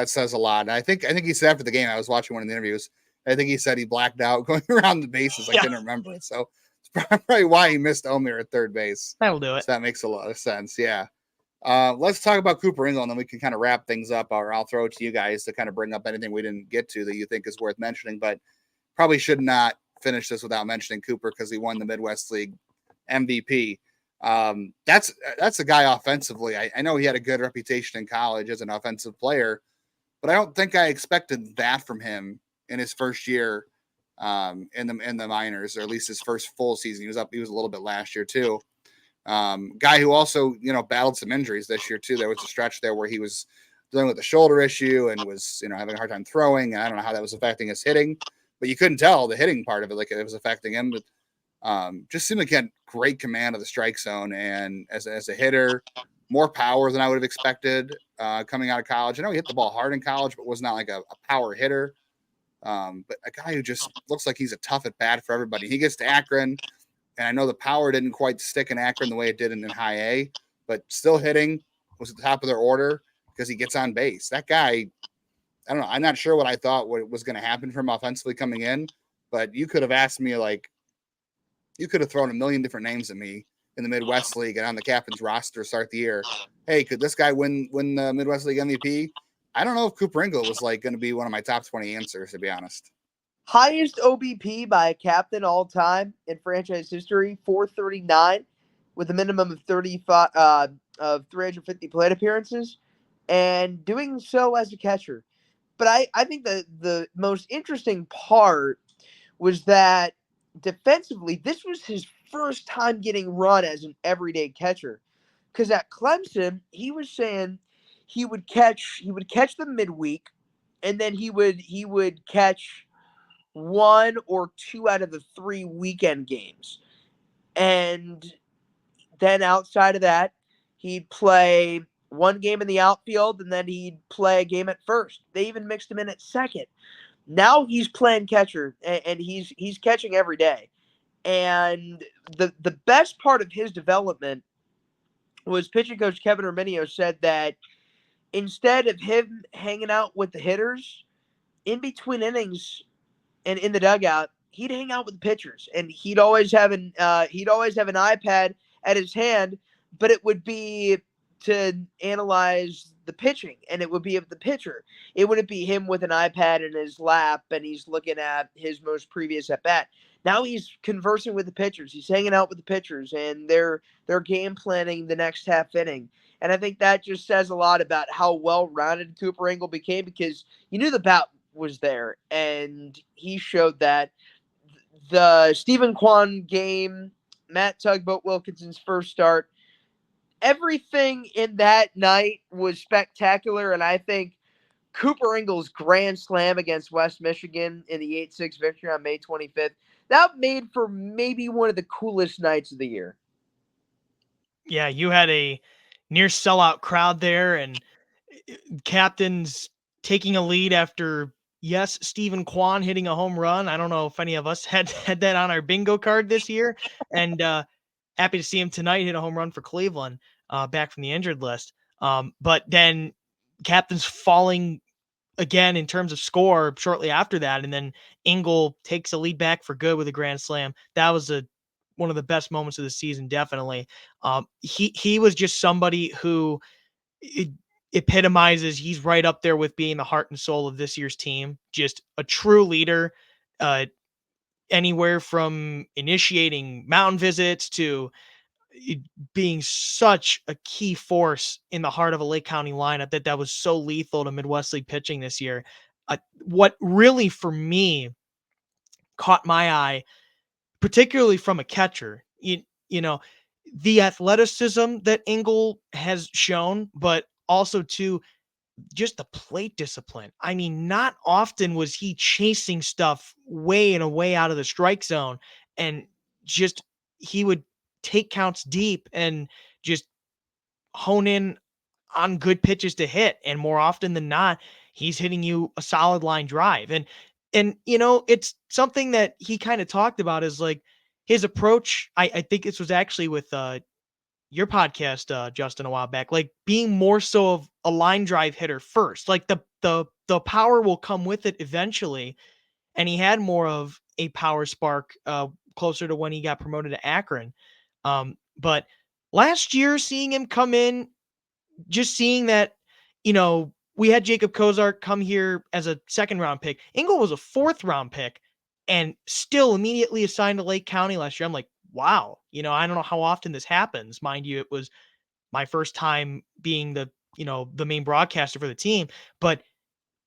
says a lot. And I think he said after the game, I was watching one of the interviews. I think he said he blacked out going around the bases. I couldn't remember it, so it's probably why he missed Omir at third base. That'll do it. So that makes a lot of sense. Yeah. Let's talk about Cooper Engel, and then we can kind of wrap things up. Or I'll throw it to you guys to kind of bring up anything we didn't get to that you think is worth mentioning. But probably should not finish this without mentioning Cooper because he won the Midwest League MVP. That's a guy offensively. I know he had a good reputation in college as an offensive player, but I don't think I expected that from him in his first year in the minors, or at least his first full season. He was a little bit last year too. Guy who also, battled some injuries this year too. There was a stretch there where he was dealing with a shoulder issue and was, having a hard time throwing. I don't know how that was affecting his hitting, but you couldn't tell the hitting part of it, like it was affecting him. But just seemed like he had great command of the strike zone, and as a hitter, more power than I would have expected coming out of college. I know he hit the ball hard in college, but was not like a power hitter. But a guy who just looks like he's a tough at bat for everybody. He gets to Akron, and I know the power didn't quite stick in Akron the way it did in high A, but still hitting was at the top of their order because he gets on base. That guy, I don't know. I'm not sure what I thought what was going to happen from offensively coming in, but you could have asked me, like, you could have thrown a million different names at me in the Midwest League and on the captain's roster to start the year. Hey, could this guy win the Midwest League MVP? I don't know if Cooper Ingle was like going to be one of my top 20 answers, to be honest. Highest OBP by a captain all time in franchise history, 439, with a minimum of 35 of 350 plate appearances, and doing so as a catcher. But I think the most interesting part was that defensively, this was his first time getting run as an everyday catcher. Because at Clemson, he was saying he would catch them midweek, and then he would catch one or two out of the three weekend games. And then outside of that, he'd play one game in the outfield and then he'd play a game at first. They even mixed him in at second. Now he's playing catcher and he's catching every day. And the best part of his development was pitching coach Kevin Herminio said that instead of him hanging out with the hitters in between innings, and in the dugout, he'd hang out with the pitchers, and he'd always have an iPad at his hand, but it would be to analyze the pitching, and it would be of the pitcher. It wouldn't be him with an iPad in his lap and he's looking at his most previous at bat. Now he's conversing with the pitchers. He's hanging out with the pitchers, and they're game planning the next half inning. And I think that just says a lot about how well rounded Cooper Ingle became because you knew the bat was there, and he showed that. The Stephen Kwan game, Matt Tugboat Wilkinson's first start, everything in that night was spectacular, and I think Cooper Ingle's grand slam against West Michigan in the 8-6 victory on May 25th, that made for maybe one of the coolest nights of the year. Yeah, you had a near sellout crowd there, and captains taking a lead after, yes, Stephen Kwan hitting a home run. I don't know if any of us had that on our bingo card this year, and happy to see him tonight hit a home run for Cleveland, back from the injured list. But then captains falling again in terms of score shortly after that, and then Ingle takes a lead back for good with a grand slam. That was one of the best moments of the season, definitely. He was just somebody who it epitomizes. He's right up there with being the heart and soul of this year's team. Just a true leader. Anywhere from initiating mountain visits to being such a key force in the heart of a Lake County lineup that was so lethal to Midwest League pitching this year. What really for me caught my eye, particularly from a catcher, you know, the athleticism that Ingle has shown, but also too just the plate discipline. I mean, not often was he chasing stuff way and away out of the strike zone, and just he would take counts deep and just hone in on good pitches to hit. And more often than not, he's hitting you a solid line drive. And it's something that he kind of talked about is like his approach. I think this was actually with your podcast, Justin, a while back, like being more so of a line drive hitter first, like the power will come with it eventually. And he had more of a power spark, closer to when he got promoted to Akron. But last year, seeing him come in, just seeing that, we had Jacob Kozart come here as a second round pick. Ingle was a fourth round pick and still immediately assigned to Lake County last year. I'm like, wow, I don't know how often this happens. Mind you, it was my first time being the main broadcaster for the team, but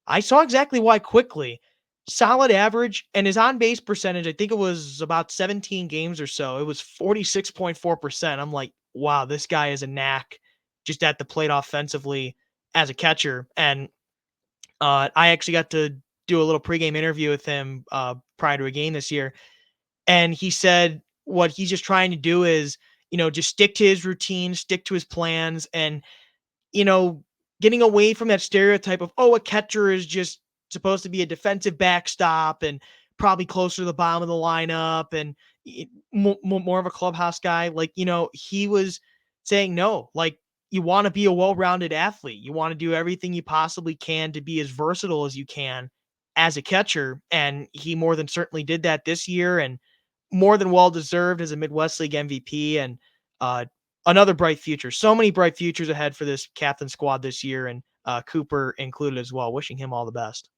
I saw exactly why quickly. Solid average, and his on base percentage, I think it was about 17 games or so. It was 46.4%. I'm like, wow, this guy is a knack just at the plate offensively as a catcher. And I actually got to do a little pregame interview with him prior to a game this year. And he said what he's just trying to do is, just stick to his routine, stick to his plans, and you know, getting away from that stereotype of, oh, a catcher is just supposed to be a defensive backstop and probably closer to the bottom of the lineup and more of a clubhouse guy. Like, he was saying, no, like you want to be a well-rounded athlete. You want to do everything you possibly can to be as versatile as you can as a catcher. And he more than certainly did that this year and more than well deserved as a Midwest League MVP. And another bright future. So many bright futures ahead for this captain squad this year, and Cooper included as well. Wishing him all the best.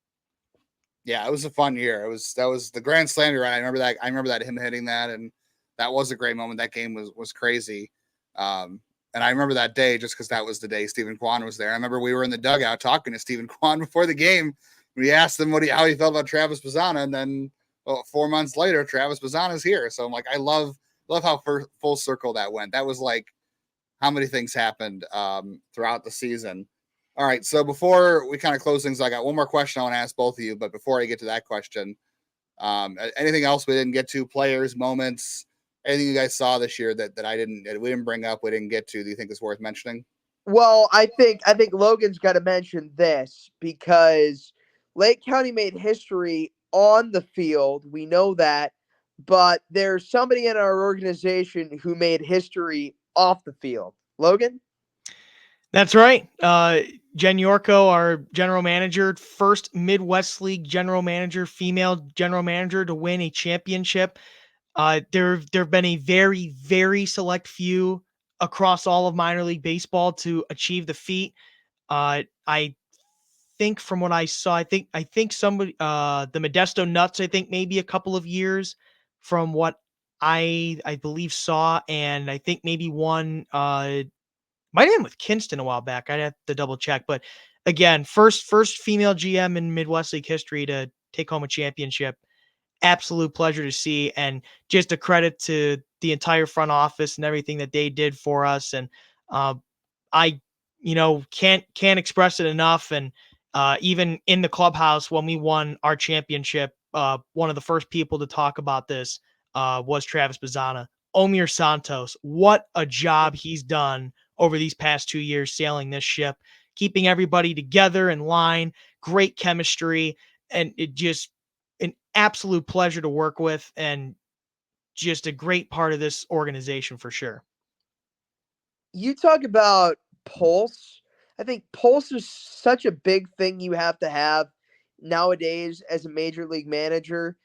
Yeah, it was a fun year. That was the Grand Slam run. I remember that. I remember that him hitting that, and that was a great moment. That game was crazy. And I remember that day just because that was the day Stephen Kwan was there. I remember we were in the dugout talking to Stephen Kwan before the game. We asked him how he felt about Travis Bazzana, and then 4 months later, Travis Bazzana's here. So I'm like, I love how full circle that went. That was like how many things happened throughout the season. All right, so before we kind of close things, I got one more question I want to ask both of you. But before I get to that question, anything else we didn't get to? Players, moments, anything you guys saw this year that we didn't bring up, we didn't get to? Do you think is worth mentioning? Well, I think Logan's got to mention this because Lake County made history on the field. We know that, but there's somebody in our organization who made history off the field. Logan? That's right. Jen Yorko, our general manager, first Midwest League general manager, female general manager to win a championship. There have been a very, very select few across all of minor league baseball to achieve the feat. I think from what I saw, I think somebody, the Modesto Nuts, I think maybe a couple of years from what I believe saw, and I think maybe one might have been with Kinston a while back. I'd have to double check, but again, first female GM in Midwest League history to take home a championship. Absolute pleasure to see, and just a credit to the entire front office and everything that they did for us. And I, can't express it enough. And even in the clubhouse when we won our championship, one of the first people to talk about this was Travis Bazzana. Omir Santos, what a job he's done over these past 2 years sailing this ship, keeping everybody together in line, great chemistry, and it just an absolute pleasure to work with, and just a great part of this organization for sure. You talk about pulse. I think pulse is such a big thing you have to have nowadays as a major league manager.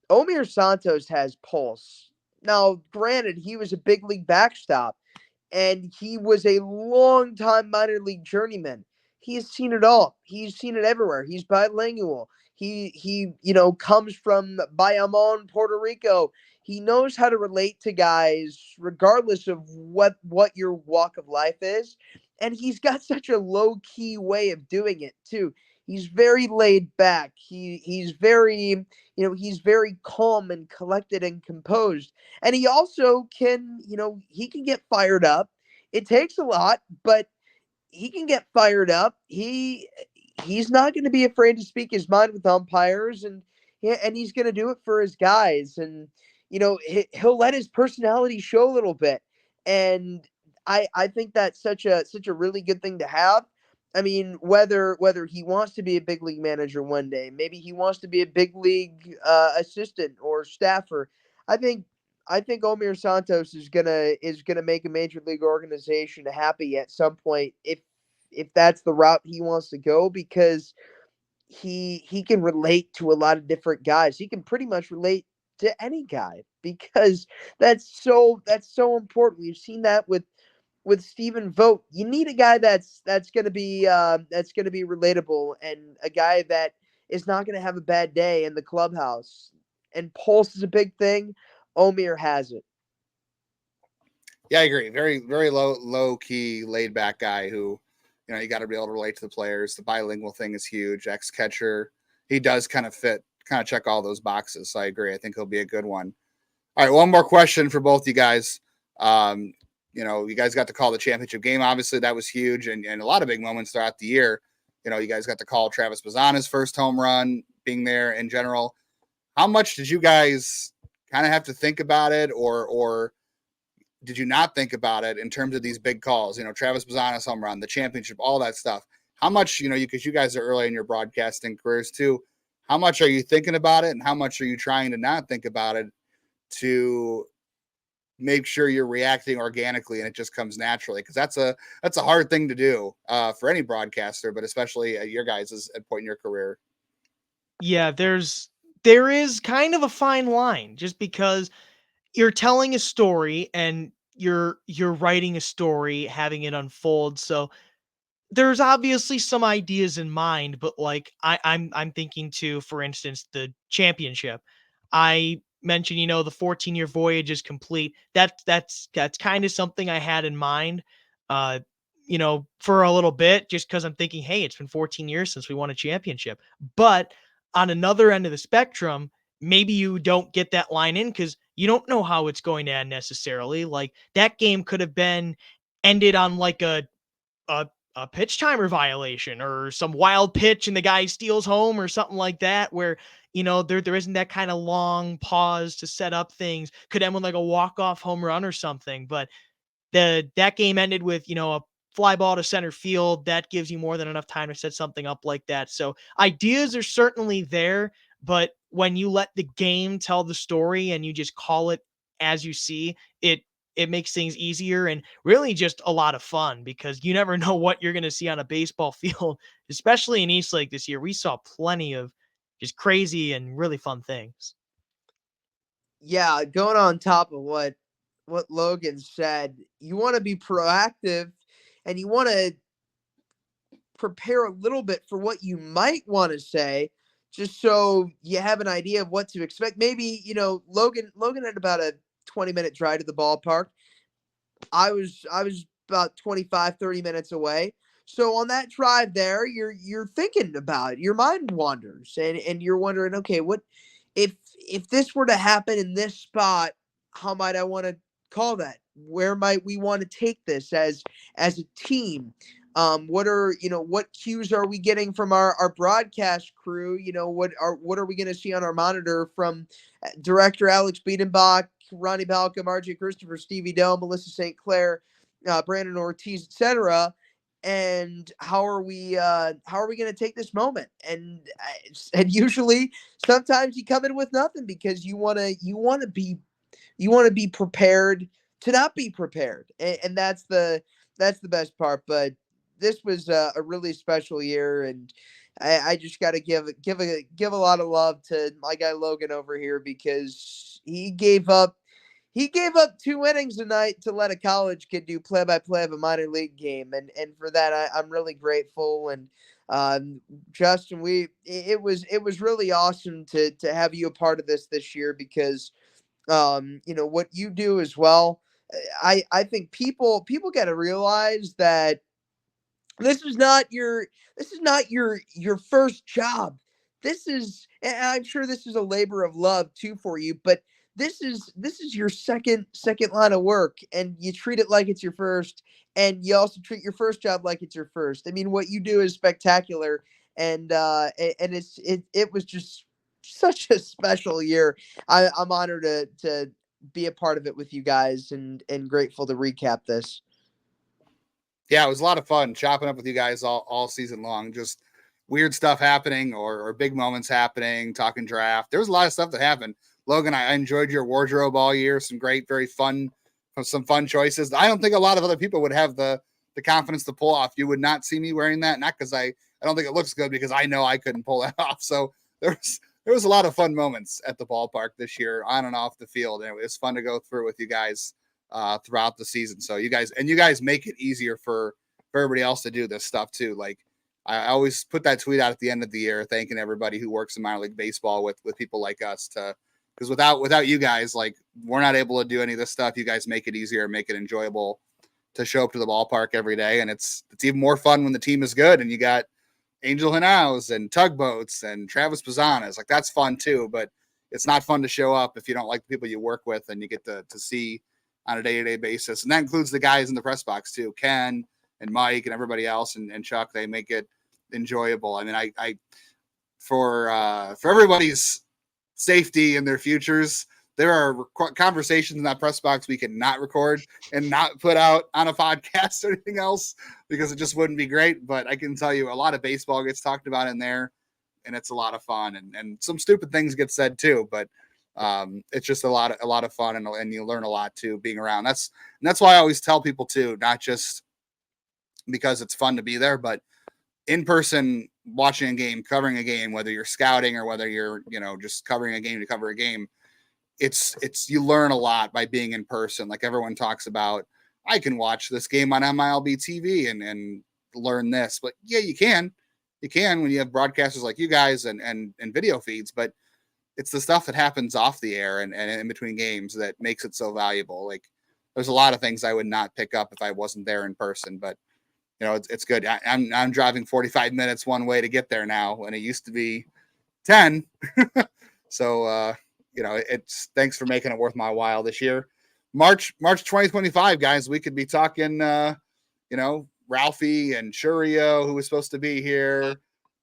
Omir Santos has pulse. Now, granted, he was a big league backstop, and he was a long time minor league journeyman. He has seen it all. He's seen it everywhere. He's bilingual. He comes from Bayamon, Puerto Rico. He knows how to relate to guys regardless of what your walk of life is. And he's got such a low key way of doing it too. He's very laid back. He's very, he's very calm and collected and composed. And he also can, he can get fired up. It takes a lot, but he can get fired up. He's not going to be afraid to speak his mind with umpires, and he's going to do it for his guys. And he'll let his personality show a little bit. And I think that's such a really good thing to have. I mean, whether he wants to be a big league manager one day, maybe he wants to be a big league assistant or staffer. I think Omir Santos is gonna make a major league organization happy at some point if that's the route he wants to go, because he can relate to a lot of different guys. He can pretty much relate to any guy because that's so important. We've seen that with Stephen Vogt. You need a guy that's gonna be relatable, and a guy that is not gonna have a bad day in the clubhouse. And pulse is a big thing. Omir has it. Yeah, I agree. Very, very low key, laid back guy who, you got to be able to relate to the players. The bilingual thing is huge. Ex catcher, he does kind of check all those boxes. So I agree. I think he'll be a good one. All right, one more question for both you guys. You guys got to call the championship game. Obviously, that was huge, and a lot of big moments throughout the year. You guys got to call Travis Bazzana's first home run, being there in general. How much did you guys kind of have to think about it, or did you not think about it in terms of these big calls? Travis Bazzana's home run, the championship, all that stuff. How much, because you guys are early in your broadcasting careers too, how much are you thinking about it, and how much are you trying to not think about it to make sure you're reacting organically and it just comes naturally? Because that's a hard thing to do for any broadcaster, but especially at your guys' point in your career. Yeah, there is kind of a fine line, just because you're telling a story, and you're writing a story, having it unfold. So there's obviously some ideas in mind, but like I'm thinking too, for instance, the championship. I mentioned, the 14-year voyage is complete. That's kind of something I had in mind, uh, for a little bit, just because I'm thinking, hey, it's been 14 years since we won a championship. But on another end of the spectrum, maybe you don't get that line in because you don't know how it's going to end necessarily. Like that game could have been ended on like a a pitch timer violation or some wild pitch and the guy steals home or something like that, where there isn't that kind of long pause to set up things. Could end with like a walk-off home run or something. But that game ended with a fly ball to center field. That gives you more than enough time to set something up like that. So ideas are certainly there, but when you let the game tell the story and you just call it as you see it, it makes things easier and really just a lot of fun, because you never know what you're going to see on a baseball field, especially in East Lake this year. We saw plenty of just crazy and really fun things. Yeah, going on top of what Logan said, you want to be proactive and you want to prepare a little bit for what you might want to say, just so you have an idea of what to expect. Maybe, Logan had about a 20-minute drive to the ballpark. I was about 25-30 minutes away. So on that drive there, you're thinking about it. Your mind wanders and you're wondering, okay, what if this were to happen in this spot, how might I want to call that? Where might we want to take this as a team? What cues are we getting from our broadcast crew? What are we going to see on our monitor from director Alex Biedenbach, Ronnie Balcom, RJ Christopher, Stevie Dell, Melissa St. Clair, Brandon Ortiz, etc. And how are we going to take this moment? And usually, sometimes you come in with nothing because you want to be prepared to not be prepared, and that's the best part. But this was a really special year, and I just got to give a lot of love to my guy Logan over here, because he gave up 2 innings tonight to let a college kid do play-by-play of a minor league game, and for that I'm really grateful. And Justin, it was really awesome to have you a part of this year, because what you do as well. I think people got to realize that this is not your first job. And I'm sure this is a labor of love too for you, but this is your second line of work, and you treat it like it's your first, and you also treat your first job like it's your first. I mean, what you do is spectacular, and it was just such a special year. I'm honored to be a part of it with you guys, and grateful to recap this. Yeah, it was a lot of fun chopping up with you guys all season long. Just weird stuff happening or big moments happening, talking draft. There was a lot of stuff that happened. Logan, I enjoyed your wardrobe all year. Some great, very fun, some fun choices. I don't think a lot of other people would have the confidence to pull off. You would not see me wearing that, not because I don't think it looks good, because I know I couldn't pull that off. So there was a lot of fun moments at the ballpark this year, on and off the field, and it was fun to go through with you guys throughout the season. So you guys make it easier for everybody else to do this stuff too. Like I always put that tweet out at the end of the year, thanking everybody who works in minor league baseball with people like us, because without you guys, like, we're not able to do any of this stuff. You guys make it easier, make it enjoyable to show up to the ballpark every day. And it's even more fun when the team is good and you got Angel Hinaus and Tugboats and Travis Bazzanas. Like, that's fun too, but it's not fun to show up if you don't like the people you work with and you get to see on a day-to-day basis. And that includes the guys in the press box too, Ken and Mike and everybody else, and Chuck. They make it enjoyable. I mean, I for everybody's safety and their futures, there are conversations in that press box we can not record and not put out on a podcast or anything else, because it just wouldn't be great. But I can tell you a lot of baseball gets talked about in there, and it's a lot of fun, and some stupid things get said too, but it's just a lot of fun, and you learn a lot too being around. That's why I always tell people too, not just because it's fun to be there, but in person, watching a game, covering a game, whether you're scouting or whether you're just covering a game to cover a game, it's you learn a lot by being in person. Like everyone talks about, I can watch this game on MILB TV and learn this, but yeah, you can when you have broadcasters like you guys and video feeds, but it's the stuff that happens off the air and in between games that makes it so valuable. Like there's a lot of things I would not pick up if I wasn't there in person, but it's good. I'm driving 45 minutes one way to get there now, and it used to be 10. So, it's thanks for making it worth my while this year. March 2025, guys, we could be talking, Ralphie and Shurio, who was supposed to be here,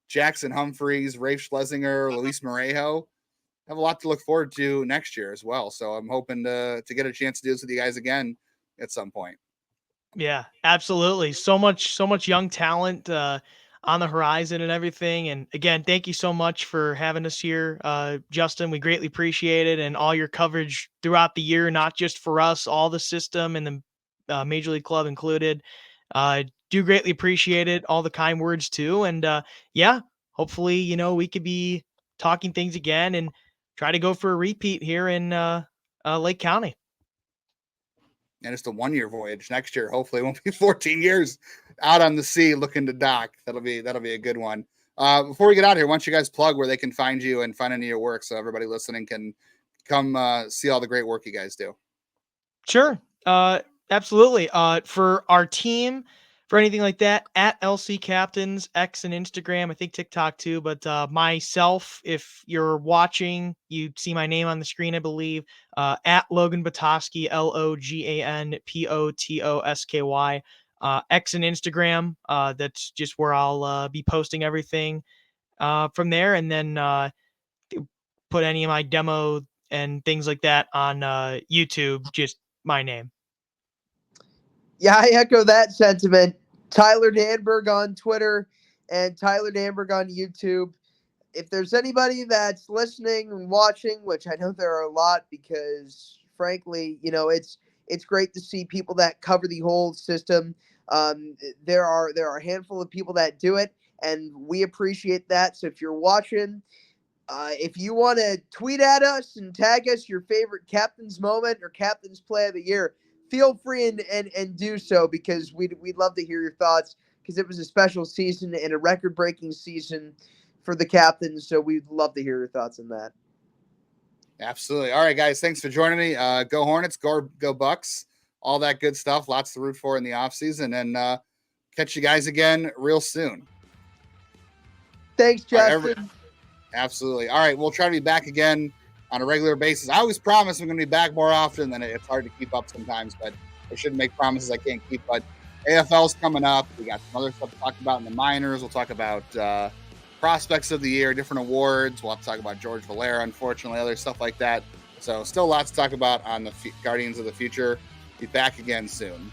Jackson Humphreys, Rafe Schlesinger, Luis Morejo. Have a lot to look forward to next year as well. So I'm hoping to get a chance to do this with you guys again at some point. Yeah, absolutely. So much young talent on the horizon and everything. And again, thank you so much for having us here, Justin. We greatly appreciate it, and all your coverage throughout the year, not just for us, all the system and the Major League Club included. Do greatly appreciate it. All the kind words too. And yeah, hopefully, we could be talking things again and try to go for a repeat here in Lake County. And it's a 1-year voyage. Next year, hopefully, it won't be 14 years out on the sea looking to dock. That'll be a good one. Before we get out of here, why don't you guys plug where they can find you and find any of your work, so everybody listening can come see all the great work you guys do. Sure. Absolutely. For our team, for anything like that, at LC Captains, X and Instagram, I think TikTok too, but myself, if you're watching, you see my name on the screen, I believe, at Logan Potosky, LOGAN POTOSKY, X and Instagram. That's just where I'll be posting everything from there, and then put any of my demo and things like that on YouTube, just my name. Yeah, I echo that sentiment. Tyler Danburg on Twitter and Tyler Danburg on YouTube. If there's anybody that's listening and watching, which I know there are a lot, because frankly, it's great to see people that cover the whole system. There are a handful of people that do it, and we appreciate that. So if you're watching, if you want to tweet at us and tag us your favorite captain's moment or captain's play of the year, feel free and do so, because we'd love to hear your thoughts, because it was a special season and a record-breaking season for the captains. So we'd love to hear your thoughts on that. Absolutely. All right, guys, thanks for joining me. Go Hornets, go Bucks, all that good stuff. Lots to root for in the offseason, and catch you guys again real soon. Thanks, Justin. Absolutely. All right, we'll try to be back again on a regular basis. I always promise I'm going to be back more often, than it's hard to keep up sometimes, but I shouldn't make promises I can't keep. But AFL's coming up. We got some other stuff to talk about in the minors. We'll talk about prospects of the year, different awards. We'll have to talk about George Valera, unfortunately, other stuff like that. So still lots to talk about on the Guardians of the Future. Be back again soon.